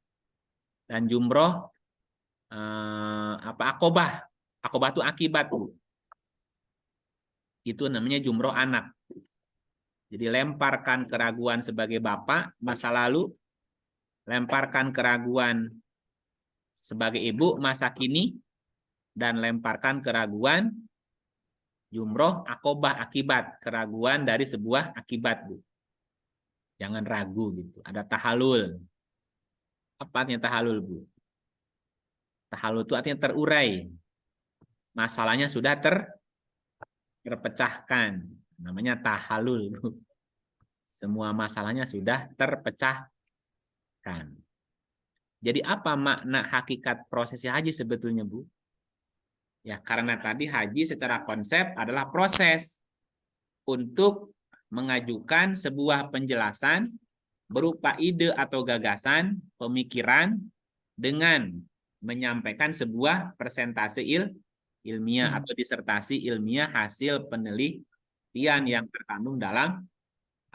Dan jumroh akobah. Akobah itu akibat, Bu. Itu namanya jumroh anak. Jadi lemparkan keraguan sebagai bapak masa lalu, lemparkan keraguan sebagai ibu masa kini, dan lemparkan keraguan Jumroh, akobah, akibat. Keraguan dari sebuah akibat, Bu. Jangan ragu gitu. Ada tahalul. Apa artinya tahalul, Bu? Tahalul itu artinya terurai. Masalahnya sudah terpecahkan. Namanya tahalul, Bu. Semua masalahnya sudah terpecahkan. Jadi apa makna hakikat prosesi haji sebetulnya, Bu? Ya, karena tadi haji secara konsep adalah proses untuk mengajukan sebuah penjelasan berupa ide atau gagasan, pemikiran dengan menyampaikan sebuah presentasi ilmiah atau disertasi ilmiah hasil penelitian yang terkandung dalam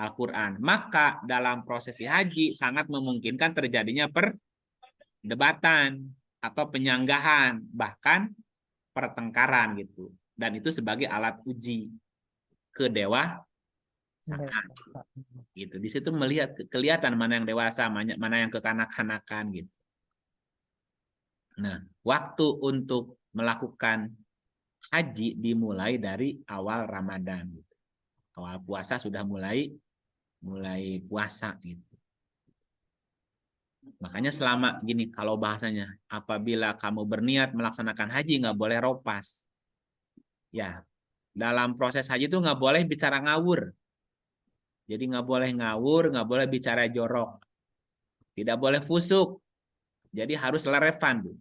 Al-Quran. Maka dalam prosesi haji sangat memungkinkan terjadinya perdebatan atau penyanggahan, bahkan pertengkaran gitu. Dan itu sebagai alat uji kedewasaan. Gitu. Di situ melihat kelihatan mana yang dewasa, mana yang kekanak-kanakan gitu. Nah, waktu untuk melakukan haji dimulai dari awal Ramadan gitu. Awal puasa sudah mulai puasa gitu. Makanya selama gini, kalau bahasanya, apabila kamu berniat melaksanakan haji, nggak boleh ropas. Ya, dalam proses haji itu nggak boleh bicara ngawur. Jadi nggak boleh ngawur, nggak boleh bicara jorok. Tidak boleh fusuk. Jadi harus relevan, Bu.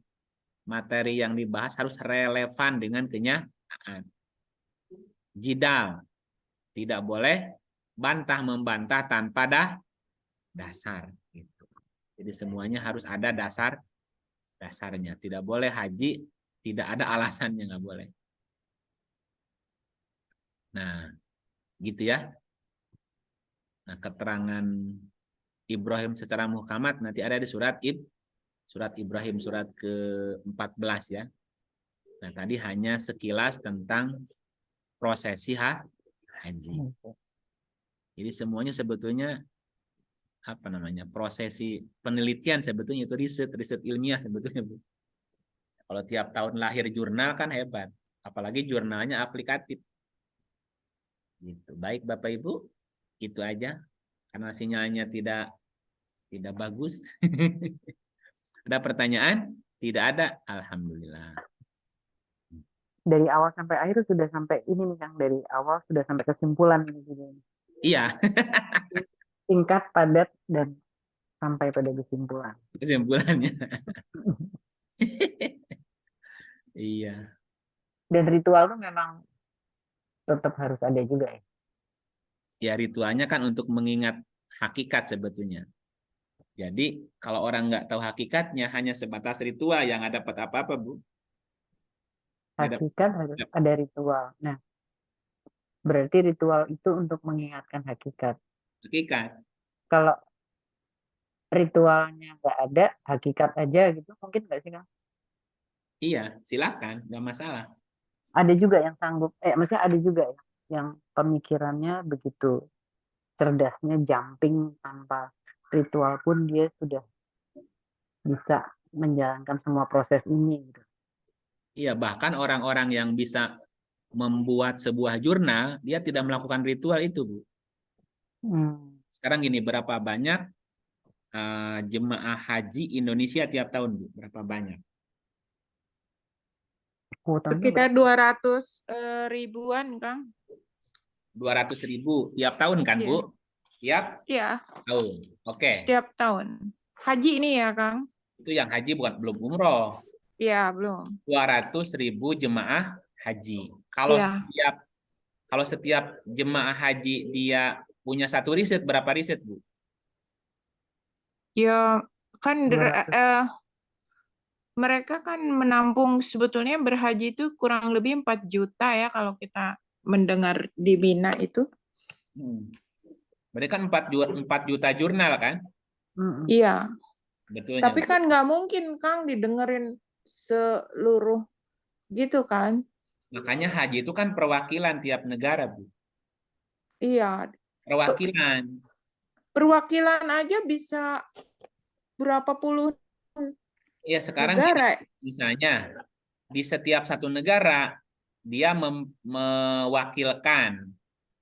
Materi yang dibahas harus relevan dengan kenyataan. Jidal. Tidak boleh bantah-membantah tanpa dasar. Jadi semuanya harus ada dasarnya. Tidak boleh haji, tidak ada alasannya, nggak boleh. Nah, gitu ya. Nah, keterangan Ibrahim secara muhkamat nanti ada di surat Ibrahim, surat ke-14 ya. Nah, tadi hanya sekilas tentang prosesi haji. Jadi semuanya sebetulnya apa namanya, prosesi penelitian sebetulnya itu riset ilmiah sebetulnya, Bu. Kalau tiap tahun lahir jurnal kan hebat, apalagi jurnalnya aplikatif. Gitu. Baik Bapak Ibu, itu aja karena sinyalnya tidak bagus. Ada pertanyaan? Tidak ada. Alhamdulillah.
Dari awal sampai akhir sudah sampai ini nih Kang, dari awal sudah sampai kesimpulan ini.
Iya.
Singkat, padat, dan sampai pada kesimpulan.
Kesimpulannya. Iya.
Dan ritual itu memang tetap harus ada juga ya.
Ya, ritualnya kan untuk mengingat hakikat sebetulnya. Jadi kalau orang nggak tahu hakikatnya, hanya sebatas ritual yang nggak dapat apa-apa, Bu.
Hakikat harus ada ritual. Nah, berarti ritual itu untuk mengingatkan hakikat.
Hakikat.
Kalau ritualnya nggak ada, hakikat aja gitu, mungkin nggak sih Kang?
Iya, silakan, nggak masalah.
Ada juga yang sanggup, maksudnya ada juga yang pemikirannya begitu cerdasnya, jumping tanpa ritual pun dia sudah bisa menjalankan semua proses ini gitu.
Iya, bahkan orang-orang yang bisa membuat sebuah jurnal, dia tidak melakukan ritual itu, Bu. Sekarang gini, berapa banyak jemaah haji Indonesia tiap tahun, Bu? Berapa banyak?
Sekitar 200 ribuan, Kang.
200.000 tiap tahun kan, Bu? Tiap tahun. Oke.
Setiap tahun. Haji ini ya, Kang?
Itu yang haji, bukan belum umroh.
Iya, belum.
200.000 jemaah haji. Kalau setiap jemaah haji dia punya satu riset, berapa riset, Bu?
Ya, kan mereka kan menampung, sebetulnya berhaji itu kurang lebih 4 juta ya kalau kita mendengar di Bina itu.
Berarti kan 4 juta jurnal kan?
Iya.
Betulnya.
Tapi kan nggak mungkin Kang didengerin seluruh gitu kan.
Makanya haji itu kan perwakilan tiap negara, Bu.
Iya.
Perwakilan.
Perwakilan aja bisa berapa puluh
ya sekarang
negara.
Misalnya di setiap satu negara dia mewakilkan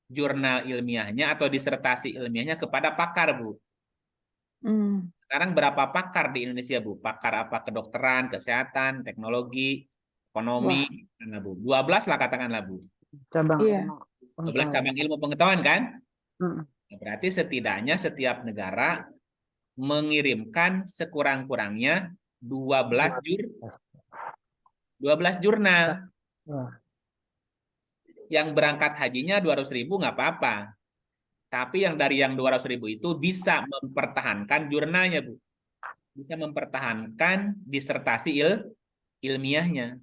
jurnal ilmiahnya atau disertasi ilmiahnya kepada pakar, Bu. Sekarang berapa pakar di Indonesia, Bu? Pakar apa? Kedokteran, kesehatan, teknologi, ekonomi, mana, Bu? 12 lah katakanlah, Bu.
Cabang
Iya.
ilmu
12
pengetahuan.
cabang ilmu pengetahuan kan?
Mm.
Berarti setidaknya setiap negara mengirimkan sekurang-kurangnya 12 jurnal.
Wah,
Yang berangkat hajinya 200.000 nggak apa-apa. Tapi yang dari yang 200.000 itu bisa mempertahankan jurnalnya, Bu. Bisa mempertahankan disertasi ilmiahnya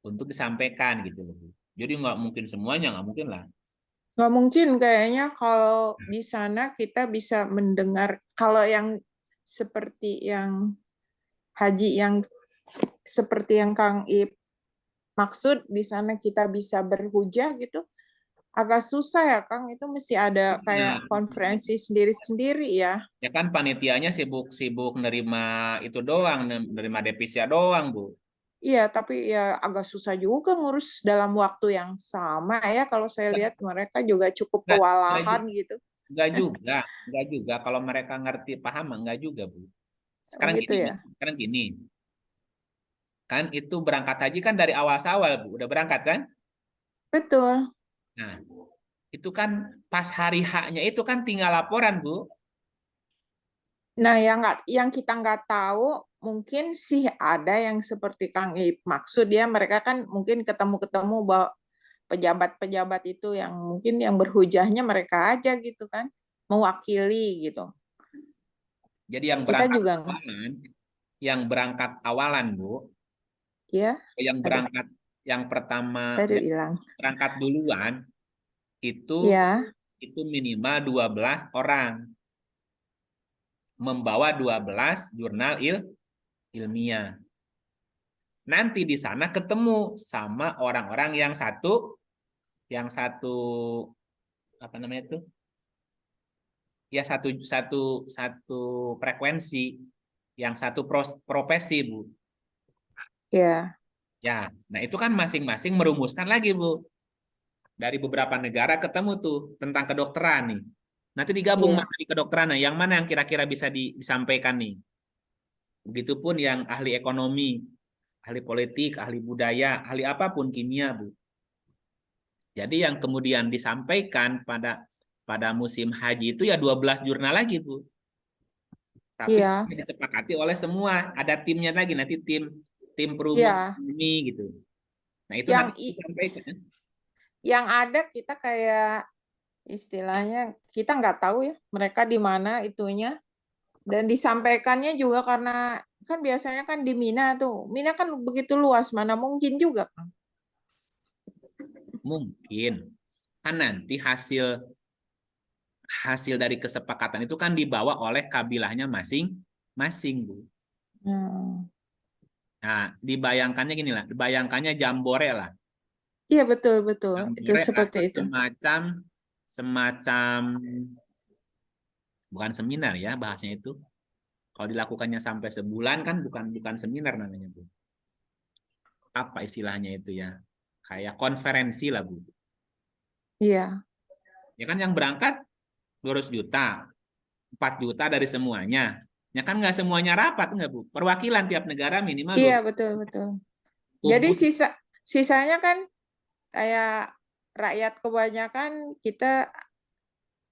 untuk disampaikan gitu loh, Bu. Jadi nggak mungkin semuanya, nggak mungkin lah.
Nggak mungkin kayaknya kalau di sana kita bisa mendengar, kalau yang seperti yang haji yang seperti yang Kang Ip maksud di sana kita bisa berhujah gitu, agak susah ya Kang, itu mesti ada kayak konferensi sendiri-sendiri ya.
Ya kan panitianya sibuk nerima itu doang, nerima devisa doang, Bu.
Iya, tapi ya agak susah juga ngurus dalam waktu yang sama ya. Kalau saya lihat mereka juga cukup kewalahan gitu.
Enggak juga. Kalau mereka ngerti paham, enggak juga, Bu. Sekarang
Begitu
gini,
ya.
kan itu berangkat haji kan dari awal-awal, Bu. Udah berangkat kan?
Betul.
Nah, itu kan pas hari haknya itu kan tinggal laporan, Bu.
Nah, yang kita nggak tahu mungkin sih ada yang seperti Kang Ip maksud ya, mereka kan mungkin ketemu-ketemu bahwa pejabat-pejabat itu yang mungkin yang berhujahnya mereka aja gitu kan, mewakili gitu.
Jadi yang
Kita
berangkat
juga
awalan, Bu.
ya.
Yang pertama
Aduh,
yang
hilang.
berangkat duluan itu
Ya.
minimal 12 orang. Membawa 12 jurnal ilmiah. Nanti di sana ketemu sama orang-orang yang satu apa namanya itu? Ya satu frekuensi, yang satu profesi, Bu.
Ya.
Ya, nah itu kan masing-masing merumuskan lagi, Bu. Dari beberapa negara ketemu tuh tentang kedokteran nih. Nanti digabung
Iya.
mana di kedokteran, yang mana yang kira-kira bisa disampaikan nih. Begitupun yang ahli ekonomi, ahli politik, ahli budaya, ahli apapun, kimia, Bu. Jadi yang kemudian disampaikan pada musim haji itu ya 12 jurnal lagi, Bu. Tapi
Iya.
disepakati oleh semua, ada timnya lagi, nanti tim perumus
Iya.
ini gitu. Nah, itu
Yang
nanti disampaikan.
Yang ada kita kayak istilahnya kita nggak tahu ya mereka di mana itunya, dan disampaikannya juga karena kan biasanya kan di Mina tuh, Mina kan begitu luas, mana mungkin juga kan.
Mungkin kan nanti hasil dari kesepakatan itu kan dibawa oleh kabilahnya masing-masing, Bu. Nah, dibayangkannya gini lah, dibayangkannya jambore lah.
Iya, betul itu
Jambore
seperti
atau
itu.
semacam bukan seminar ya bahasanya itu. Kalau dilakukannya sampai sebulan kan bukan seminar namanya, Bu. Apa istilahnya itu ya? Kayak konferensi lah, Bu.
Iya.
Ya kan yang berangkat 200 juta, 4 juta dari semuanya. Ya kan nggak semuanya rapat, nggak, Bu? Perwakilan tiap negara minimal 20.
Iya, betul. Jadi sisanya kan kayak rakyat kebanyakan kita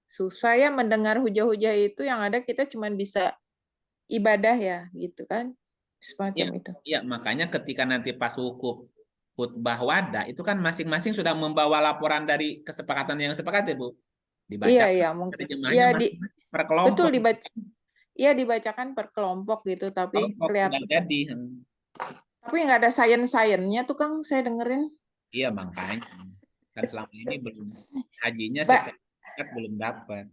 susah ya mendengar hujah-hujah itu, yang ada kita cuma bisa ibadah ya gitu kan, semacam itu.
Iya, makanya ketika nanti pas wukuf khutbah wada itu kan masing-masing sudah membawa laporan dari kesepakatan yang sepakati, Bu. Dibaca
Iya, mungkin.
terjemahnya per kelompok.
Dibacakan per kelompok gitu, tapi kelihatan.
Jadi.
Tapi nggak ada sains-sainsnya tuh Kang, saya dengerin.
Iya, makanya kan selama ini belum hajinya secara belum dapat.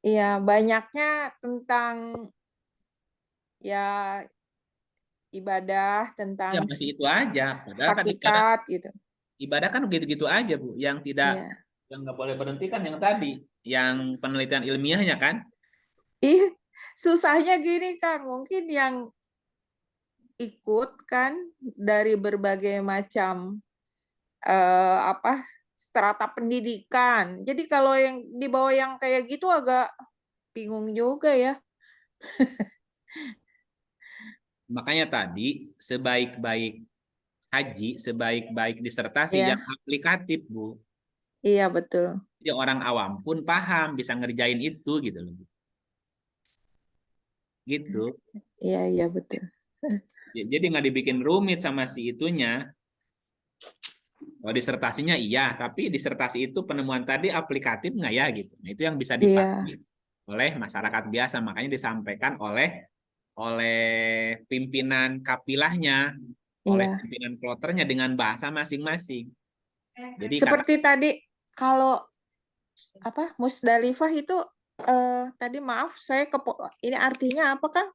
Iya, banyaknya tentang ya ibadah, tentang
Ya masih itu aja. Padahal
hakikat
kan
gitu.
Ibadah kan gitu-gitu aja, Bu. Yang nggak boleh berhenti kan yang tadi, yang penelitian ilmiahnya kan.
Ih, susahnya gini Kang, mungkin yang ikut kan dari berbagai macam strata pendidikan. Jadi kalau yang di bawah yang kayak gitu agak bingung juga ya.
Makanya tadi sebaik-baik haji, sebaik-baik disertasi
Iya,
yang aplikatif, Bu.
iya betul.
Jadi orang awam pun paham, bisa ngerjain itu gitu loh. Gitu.
Iya, iya betul.
Jadi nggak dibikin rumit sama si itunya. Kalau disertasinya iya, tapi disertasi itu penemuan tadi aplikatif nggak ya gitu. Nah, itu yang bisa
Iya,
dipahami oleh masyarakat biasa. Makanya disampaikan oleh pimpinan kapilahnya, oleh
iya.
pimpinan kloternya dengan bahasa masing-masing. Jadi kata
Seperti tadi kalau Musdalifah itu tadi maaf saya ini artinya apa Kang?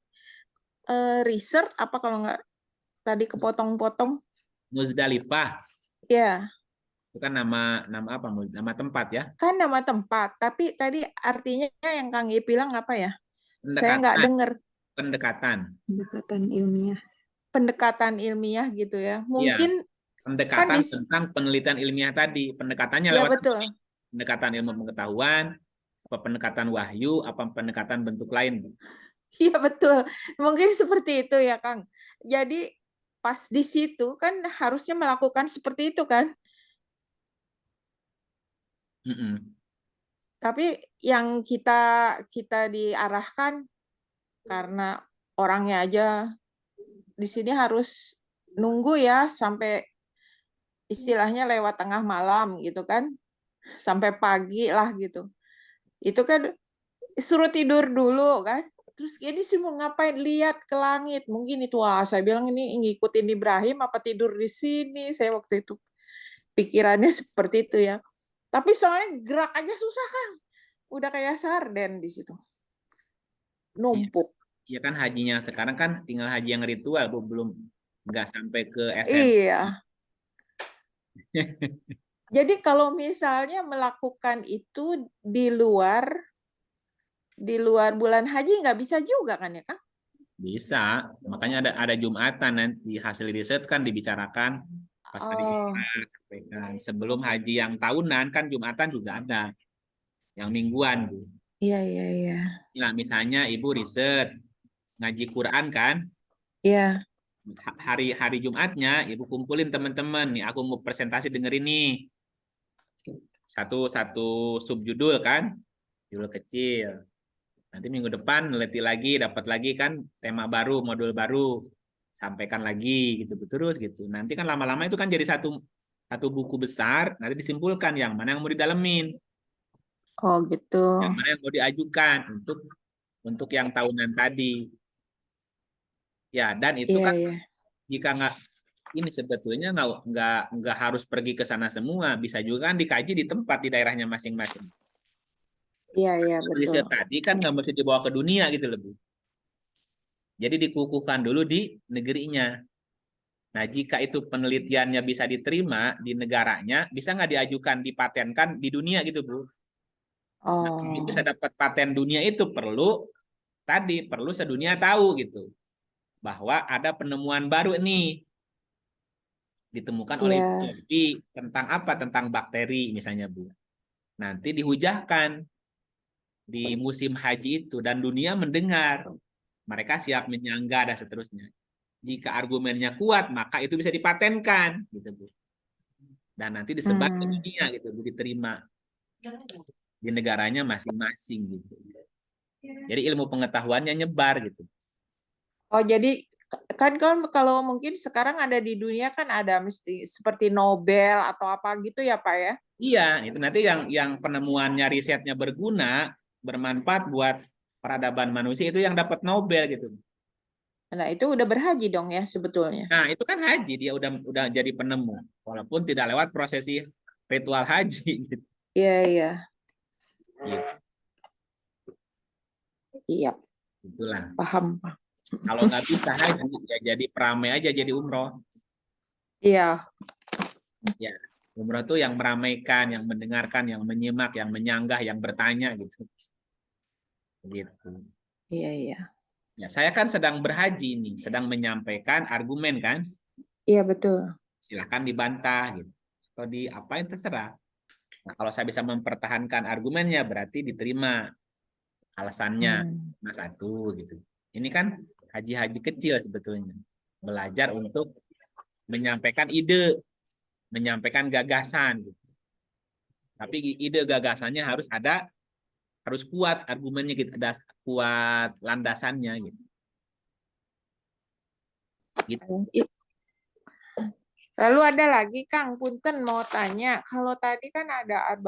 Research apa kalau nggak tadi kepotong-potong?
Muzdalifah
Ya,
itu kan nama nama apa? Nama tempat ya.
kan nama tempat. Tapi tadi artinya yang Kang I bilang apa ya? Saya nggak
Pendekatan,
dengar.
pendekatan.
Pendekatan ilmiah.
Pendekatan ilmiah gitu ya.
Iya,
Mungkin kan
pendekatan tentang penelitian ilmiah tadi. Pendekatannya
ya
lewat
betul.
pendekatan ilmu pengetahuan, apa pendekatan wahyu, apa pendekatan bentuk lain.
Iya betul. Mungkin seperti itu ya Kang. Jadi pas di situ kan harusnya melakukan seperti itu kan.
Mm-mm.
Tapi yang kita diarahkan karena orangnya aja di sini harus nunggu ya sampai istilahnya lewat tengah malam gitu kan. Sampai pagi lah gitu. Itu kan suruh tidur dulu kan. Terus ini sih mau ngapain, lihat ke langit. Mungkin itu saya bilang ini ngikutin Ibrahim apa tidur di sini. Saya waktu itu pikirannya seperti itu ya. Tapi soalnya gerak aja susah kan. Udah kayak sarden di situ.
Iya.
Numpuk.
Ya kan hajinya sekarang kan tinggal haji yang ritual, Bu, belum nggak sampai ke esensi.
Iya. Jadi kalau misalnya melakukan itu di luar bulan haji nggak bisa juga kan ya Kang?
Bisa, makanya ada Jumatan nanti hasil riset kan dibicarakan pas hari
Oh,
Jumat, sampaikan. Sebelum haji yang tahunan kan Jumatan juga ada, yang mingguan, Bu.
iya iya iya.
Nah, misalnya Ibu riset ngaji Quran kan,
Iya.
hari Jumatnya Ibu kumpulin teman-teman nih, aku mau presentasi denger ini. Satu satu subjudul kan, judul kecil. Nanti minggu depan neliti lagi, dapat lagi kan tema baru, modul baru, sampaikan lagi gitu terus gitu. Nanti kan lama-lama itu kan jadi satu satu buku besar, nanti disimpulkan yang mana yang mau didalemin,
Oh gitu.
yang mana yang mau diajukan untuk yang tahunan tadi. Ya, dan itu
Iya
kan
iya.
jika nggak ini sebetulnya nggak harus pergi ke sana semua, bisa juga kan dikaji di tempat di daerahnya masing-masing.
Iya iya betul.
Riset tadi kan nggak mesti dibawa ke dunia gitu loh, Bu. Jadi dikukuhkan dulu di negerinya. Nah, jika itu penelitiannya bisa diterima di negaranya, bisa nggak diajukan, dipatenkan di dunia gitu, Bu. Nah,
Oh
bisa dapat paten dunia itu perlu sedunia tahu gitu. Bahwa ada penemuan baru nih, ditemukan oleh
iya.
biologi tentang apa? Tentang bakteri misalnya, Bu. Nanti dihujahkan di musim haji itu dan dunia mendengar. Mereka siap menyangga dan seterusnya. Jika argumennya kuat, maka itu bisa dipatenkan gitu, Bu. Dan nanti disebar ke
Hmm.
dunia gitu, Bu, diterima di negaranya masing-masing gitu. Jadi ilmu pengetahuannya nyebar gitu.
Oh jadi kan kalau mungkin sekarang ada di dunia kan ada mesti seperti Nobel atau apa gitu ya Pak ya?
Iya, itu nanti yang penemuannya risetnya berguna, bermanfaat buat peradaban manusia itu yang dapat Nobel gitu.
Nah itu udah berhaji dong ya sebetulnya.
Nah, itu kan haji, dia udah jadi penemu walaupun tidak lewat prosesi ritual haji gitu.
Iya iya.
Gitu.
Iya
Itulah.
paham.
Kalau nggak bisa haji ya jadi pramai aja, jadi umroh.
Iya.
Ya, umroh tuh yang meramaikan, yang mendengarkan, yang menyimak, yang menyanggah, yang bertanya gitu. Gitu.
Iya iya.
Ya, saya kan sedang berhaji nih, sedang menyampaikan argumen kan.
Iya betul.
Silakan dibantah gitu. atau diapain terserah. Nah, kalau saya bisa mempertahankan argumennya berarti diterima alasannya. Nah, satu gitu. Ini kan haji-haji kecil sebetulnya. Belajar untuk menyampaikan ide, menyampaikan gagasan gitu. Tapi ide gagasannya harus ada, harus kuat argumennya gitu, ada kuat landasannya gitu. Gitu.
Lalu ada lagi Kang, punten mau tanya, kalau tadi kan ada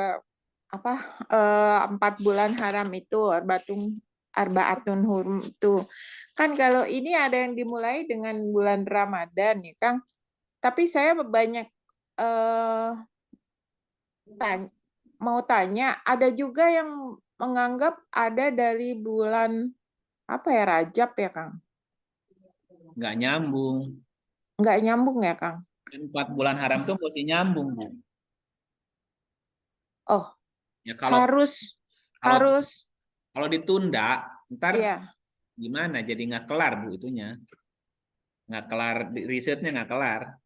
4 bulan haram itu, Arbaatun Hurum itu. Kan kalau ini ada yang dimulai dengan bulan Ramadan ya Kang. Tapi saya banyak mau tanya, ada juga yang menganggap ada dari bulan apa ya, Rajab ya Kang?
Nggak nyambung.
Nggak nyambung ya Kang?
4 bulan haram tuh mesti nyambung, Bu.
Oh,
Ya kalau
harus
ditunda, ntar
iya.
gimana? Jadi nggak kelar, Bu, itunya. Nggak kelar, risetnya nggak kelar.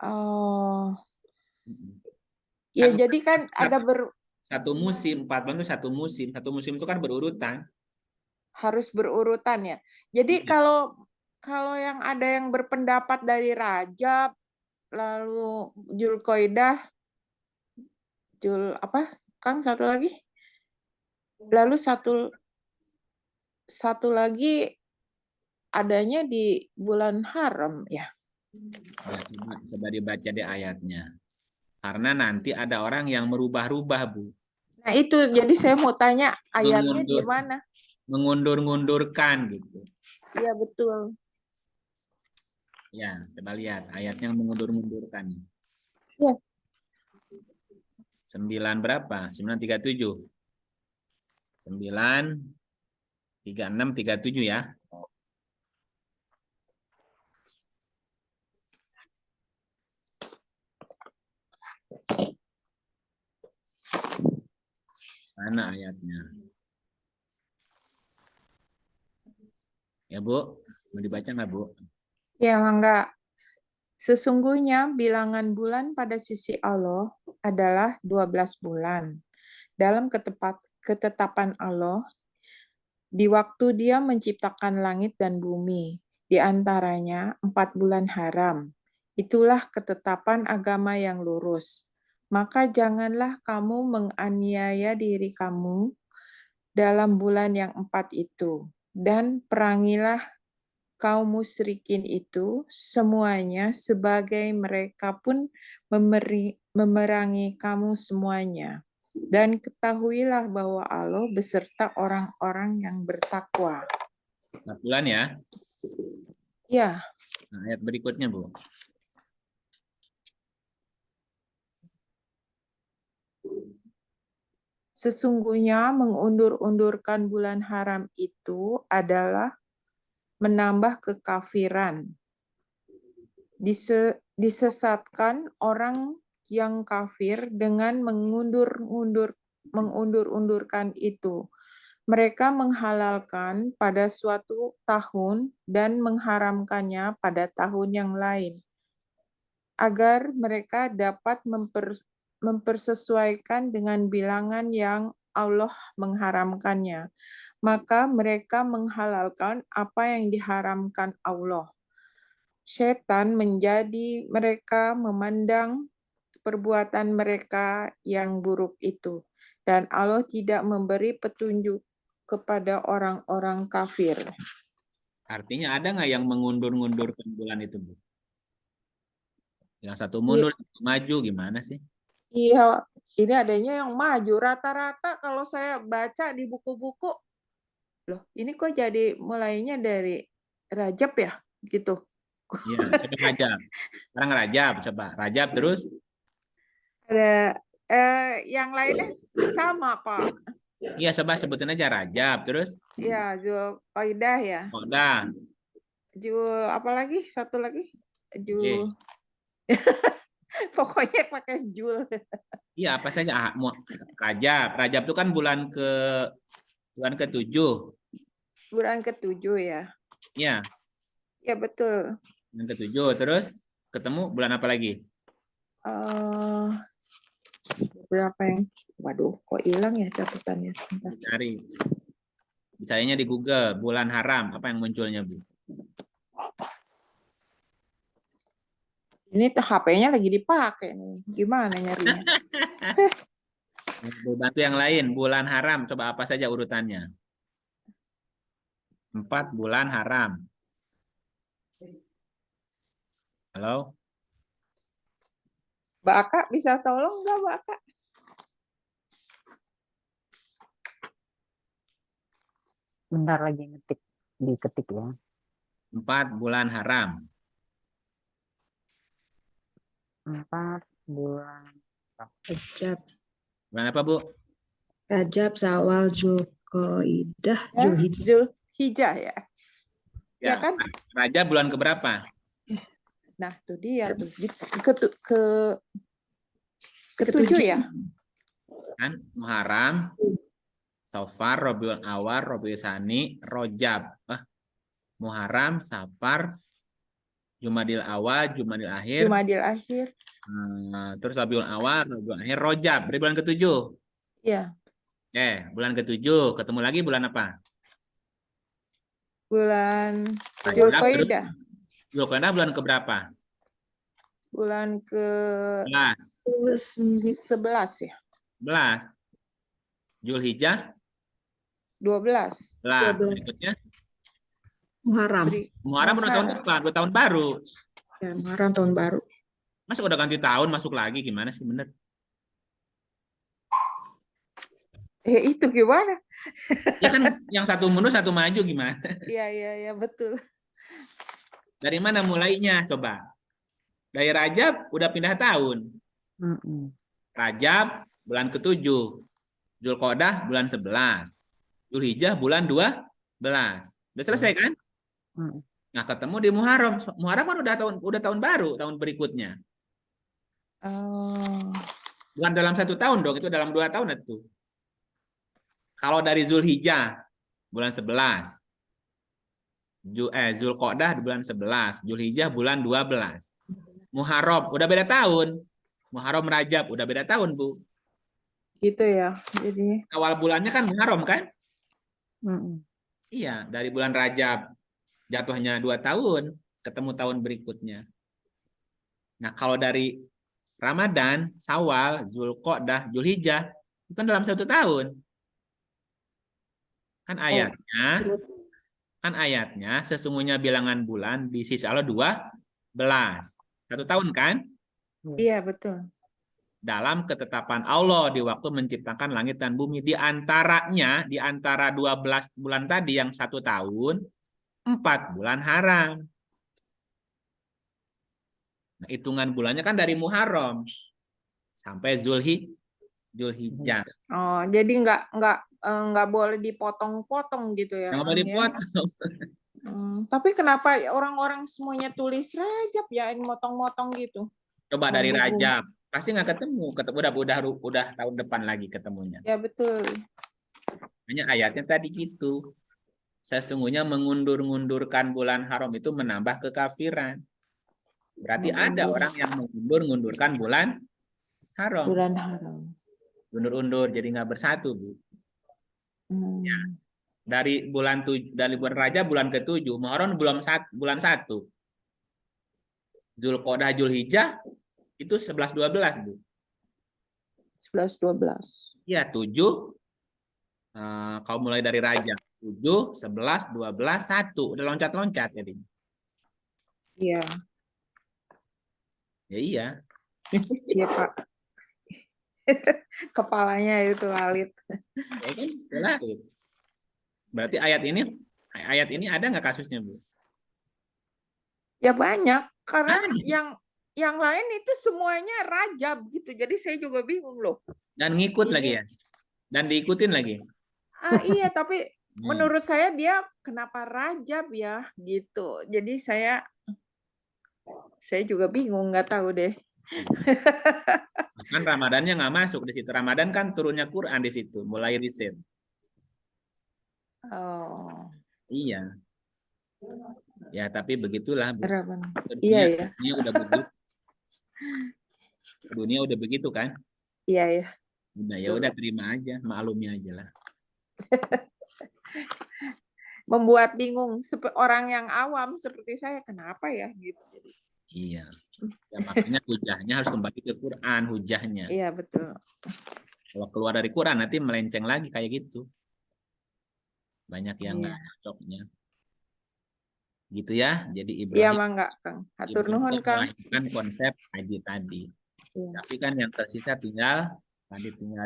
Oh, ya jadi kan ada
satu musim, 4 bulan itu satu musim. Satu musim itu kan berurutan.
harus berurutan ya. Jadi kalau yang ada yang berpendapat dari Rajab, lalu Zulqaidah, Kang satu lagi? Lalu satu lagi adanya di bulan haram ya.
Coba dibaca di ayatnya. Karena nanti ada orang yang merubah-rubah, Bu.
Nah itu, jadi saya mau tanya ayatnya di mana?
Mengundur-ngundurkan gitu.
Iya betul.
Ya, coba lihat ayatnya mengundur-ngundurkan.
Ya.
9 berapa? 937. 9, 36, 37 ya. Mana ayatnya? Ya, Bu. Mau dibaca nggak, Bu?
Ya, enggak. Sesungguhnya bilangan bulan pada sisi Allah adalah 12 bulan. Dalam ketetapan Allah, di waktu Dia menciptakan langit dan bumi, di antaranya 4 bulan haram. Itulah ketetapan agama yang lurus. Maka janganlah kamu menganiaya diri kamu dalam bulan yang 4 itu, dan perangilah kaum musyrikin itu semuanya sebagai mereka pun memerangi kamu semuanya. Dan ketahuilah bahwa Allah beserta orang-orang yang bertakwa.
4 bulan ya.
Ya.
Nah, ayat berikutnya, Bu.
Sesungguhnya mengundur-undurkan bulan haram itu adalah menambah kekafiran. Disesatkan orang yang kafir dengan mengundur-undurkan itu. Mereka menghalalkan pada suatu tahun dan mengharamkannya pada tahun yang lain, agar mereka dapat mempersesuaikan dengan bilangan yang Allah mengharamkannya. Maka mereka menghalalkan apa yang diharamkan Allah. Setan menjadi mereka memandang perbuatan mereka yang buruk itu. Dan Allah tidak memberi petunjuk kepada orang-orang kafir.
Artinya ada nggak yang mengundur-ngundurkan bulan itu, Bu? Yang satu mundur, satu maju, gimana sih?
Iya, ini adanya yang maju. Rata-rata kalau saya baca di buku-buku, loh ini kok jadi mulainya dari Rajab ya? Gitu.
Iya, coba Rajab. Sekarang Rajab, coba. Rajab terus?
Ada yang lainnya sama, Pak.
Iya, coba sebutin aja Rajab, terus?
Ya, Zulqaidah ya.
Udah.
Jul apa lagi? Satu lagi? Jul.
Oke.
Pokoknya pakai Jul.
Iya, apa saja? Rajab. Rajab itu kan bulan ke-7.
Bulan ke-7 ya.
Iya.
Ya betul.
Bulan ke-7, terus ketemu bulan apa lagi?
Eh, berapa yang, waduh, kok hilang ya catatannya sebentar.
Cari. Misalnya di Google, bulan haram, apa yang munculnya, Bu?
Ini HP-nya lagi dipakai nih. Gimana nyarinya?
Bantu yang lain, bulan haram, coba apa saja urutannya? 4 bulan haram. Halo?
Mbak Aka bisa tolong nggak, Mbak Aka?
Bentar lagi diketik ya.
4 bulan haram.
4 bulan.
Rajab,
Bulan apa, Bu?
Rajab, Syawal, Zulqa'dah,
Ya,
Zulhijjah.
Zulhijjah ya. Ya kan?
Raja bulan keberapa?
Nah, itu dia tuh. Ketujuh ya?
Kan Muharram, Safar, Rabiul Awal, Rabiul Tsani, Rajab. Muharram, Safar, Jumadil Awal, Jumadil Akhir,
Jumadil Akhir.
terus Rabiul Awal, Rabiul Akhir, Rajab. Dari bulan ke-7.
Ya,
Bulan ke-7 ketemu lagi bulan apa?
bulan
Rajab,
Zulqa'dah.
Zulqa'dah bulan keberapa?
Bulan
Belas.
ke-11 ya?
11. Zulhijjah
12.
11.
12.
Berikutnya
Muharram.
Muharram udah tahun depan, udah tahun baru.
Ya, Muharram tahun baru.
Masa udah ganti tahun masuk lagi gimana sih bener?
Itu gimana?
Ya kan yang satu mundur satu maju gimana?
Iya, betul.
Dari mana mulainya coba? Dari Rajab udah pindah tahun. Rajab bulan ke-7. Zulqa'dah bulan 11. Zulhijjah bulan 12. Udah selesai kan? Nah, ketemu di Muharram. Muharram kan udah tahun baru, tahun berikutnya. Bukan dalam 1 tahun dong, itu dalam 2 tahun itu. Kalau dari Zulhijjah bulan 11. Zulqa'dah bulan 11, Zulhijjah bulan 12. Muharram udah beda tahun. Muharram Rajab udah beda tahun, Bu.
Gitu ya. Jadi
Awal bulannya kan Muharram kan? Iya, dari bulan Rajab jatuhnya 2 tahun, ketemu tahun berikutnya. Nah, kalau dari Ramadan, Syawal, Zulqa'dah, Zulhijjah, itu kan dalam 1 tahun. Kan ayatnya sesungguhnya bilangan bulan di sisi Allah 12. 1 tahun kan?
iya, betul.
Dalam ketetapan Allah di waktu menciptakan langit dan bumi, di antaranya, di antara 12 bulan tadi yang 1 tahun, 4 bulan haram. Nah, hitungan bulannya kan dari Muharram sampai Zulhijjah.
Oh, jadi nggak boleh dipotong-potong gitu ya,
Yang mau
Kang, ya?
dipotong.
Tapi kenapa orang-orang semuanya tulis Rajab ya, yang motong-motong gitu?
Coba dari
Bingung.
Rajab, pasti nggak ketemu. Udah tahun depan lagi ketemunya.
Ya, betul.
Hanya ayatnya tadi gitu. Sesungguhnya mengundur-ngundurkan bulan haram itu menambah kekafiran. Berarti ada orang yang mengundur-ngundurkan bulan haram.
Bulan haram.
Undur-undur jadi nggak bersatu, Bu. Ya. Dari bulan Rajab bulan ke-7, Muharram bulan 1. Zulqa'dah, Zulhijjah itu 11-12, Bu.
11-12.
Iya, 7. Kalau mulai dari Rajab 7, 11, 12, 1. Udah loncat-loncat jadi.
Iya.
Ya iya.
Iya, Pak. Kepalanya itu lalit.
Ya kan? Lalit. Berarti ayat ini ada nggak kasusnya, Bu?
Ya banyak, karena yang lain itu semuanya Rajab gitu. Jadi saya juga bingung loh.
Dan ngikut lagi ya. Dan diikutin lagi.
Iya, tapi menurut saya dia kenapa Rajab ya gitu. Jadi saya juga bingung, nggak tahu deh.
Kan Ramadannya nggak masuk di situ. Ramadan kan turunnya Quran di situ, mulai riset.
Oh.
Iya. Ya, tapi begitulah, Bu.
Iya ya.
Ini udah begitu. Dunia udah begitu kan?
Iya ya.
Ya udah terima aja, maklumi aja lah.
Membuat bingung orang yang awam seperti saya, kenapa ya gitu.
Iya. Ya, makanya hujahnya harus kembali ke Quran, hujahnya.
Iya betul.
Kalau keluar dari Quran nanti melenceng lagi kayak gitu. Banyak yang
Iya.
nggak cocoknya. Gitu ya. Jadi
Iya
Ibrahim
mangga Kang. Hatur nuhun Kang.
melahirkan konsep haji tadi.
Iya.
Tapi kan yang tersisa tinggal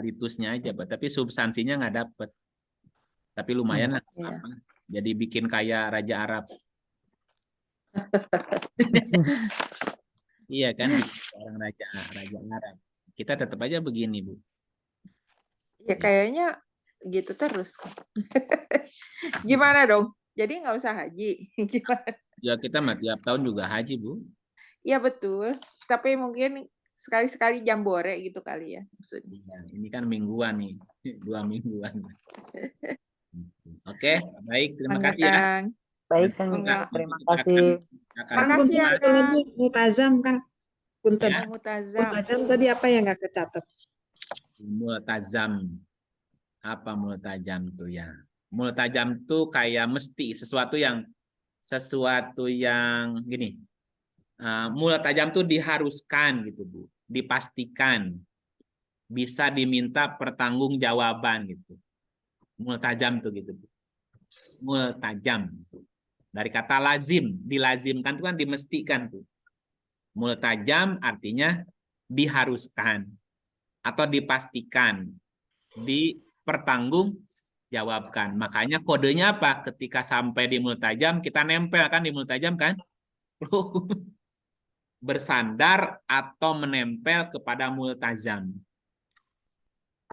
ritusnya aja, tapi substansinya nggak dapet. Tapi lumayan lah.
Iya.
Apa. Jadi bikin kayak Raja Arab. Iya kan, orang Raja Arab. Kita tetap aja begini, Bu.
Ya kayaknya gitu terus. Gimana dong? Jadi nggak usah haji. Gimana?
Ya kita mah tiap tahun juga haji, Bu.
Iya betul. Tapi mungkin sekali-sekali jambore gitu kali ya maksudnya.
Ya, ini kan mingguan nih, 2 mingguan. Oke, baik. Terima
Mangga,
kasih ya.
Kang.
Baik, Kang.
Enggak.
Terima kasih.
Makasih ya,
Satu lagi, multazam, Kang. Punten.
Ya.
Mutazam.
Multazam tadi apa yang nggak kecatat?
Multazam. Apa multajam tuh ya? Multajam tuh kayak mesti sesuatu yang gini. Multajam tuh diharuskan gitu, Bu. Dipastikan. Bisa diminta pertanggungjawaban gitu. Multajam tuh gitu, Bu. Multajam. Dari kata lazim, dilazimkan itu kan dimestikan tuh. Multajam artinya diharuskan atau dipastikan, dipertanggungjawabkan. Makanya kodenya apa? Ketika sampai di multajam, kita nempel kan di multajam kan? Bersandar atau menempel kepada multazam.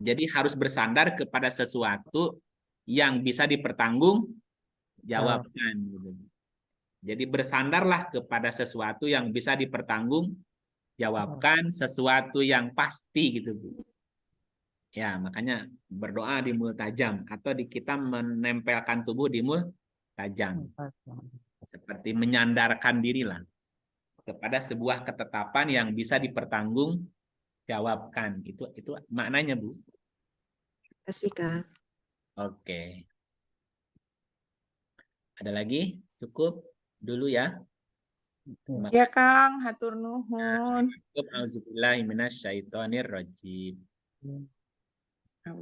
Jadi harus bersandar kepada sesuatu yang bisa dipertanggungjawabkan. Jadi bersandarlah kepada sesuatu yang bisa dipertanggungjawabkan, sesuatu yang pasti gitu, Bu. Ya, makanya berdoa di multajam atau kita menempelkan tubuh di multajam. Seperti menyandarkan dirilah kepada sebuah ketetapan yang bisa dipertanggungjawabkan. Itu maknanya, Bu.
Kasih, Kang.
Oke. Ada lagi? Cukup dulu ya.
Ya Kang, hatur nuhun.
Auzubillahi minasyaitonirrajim.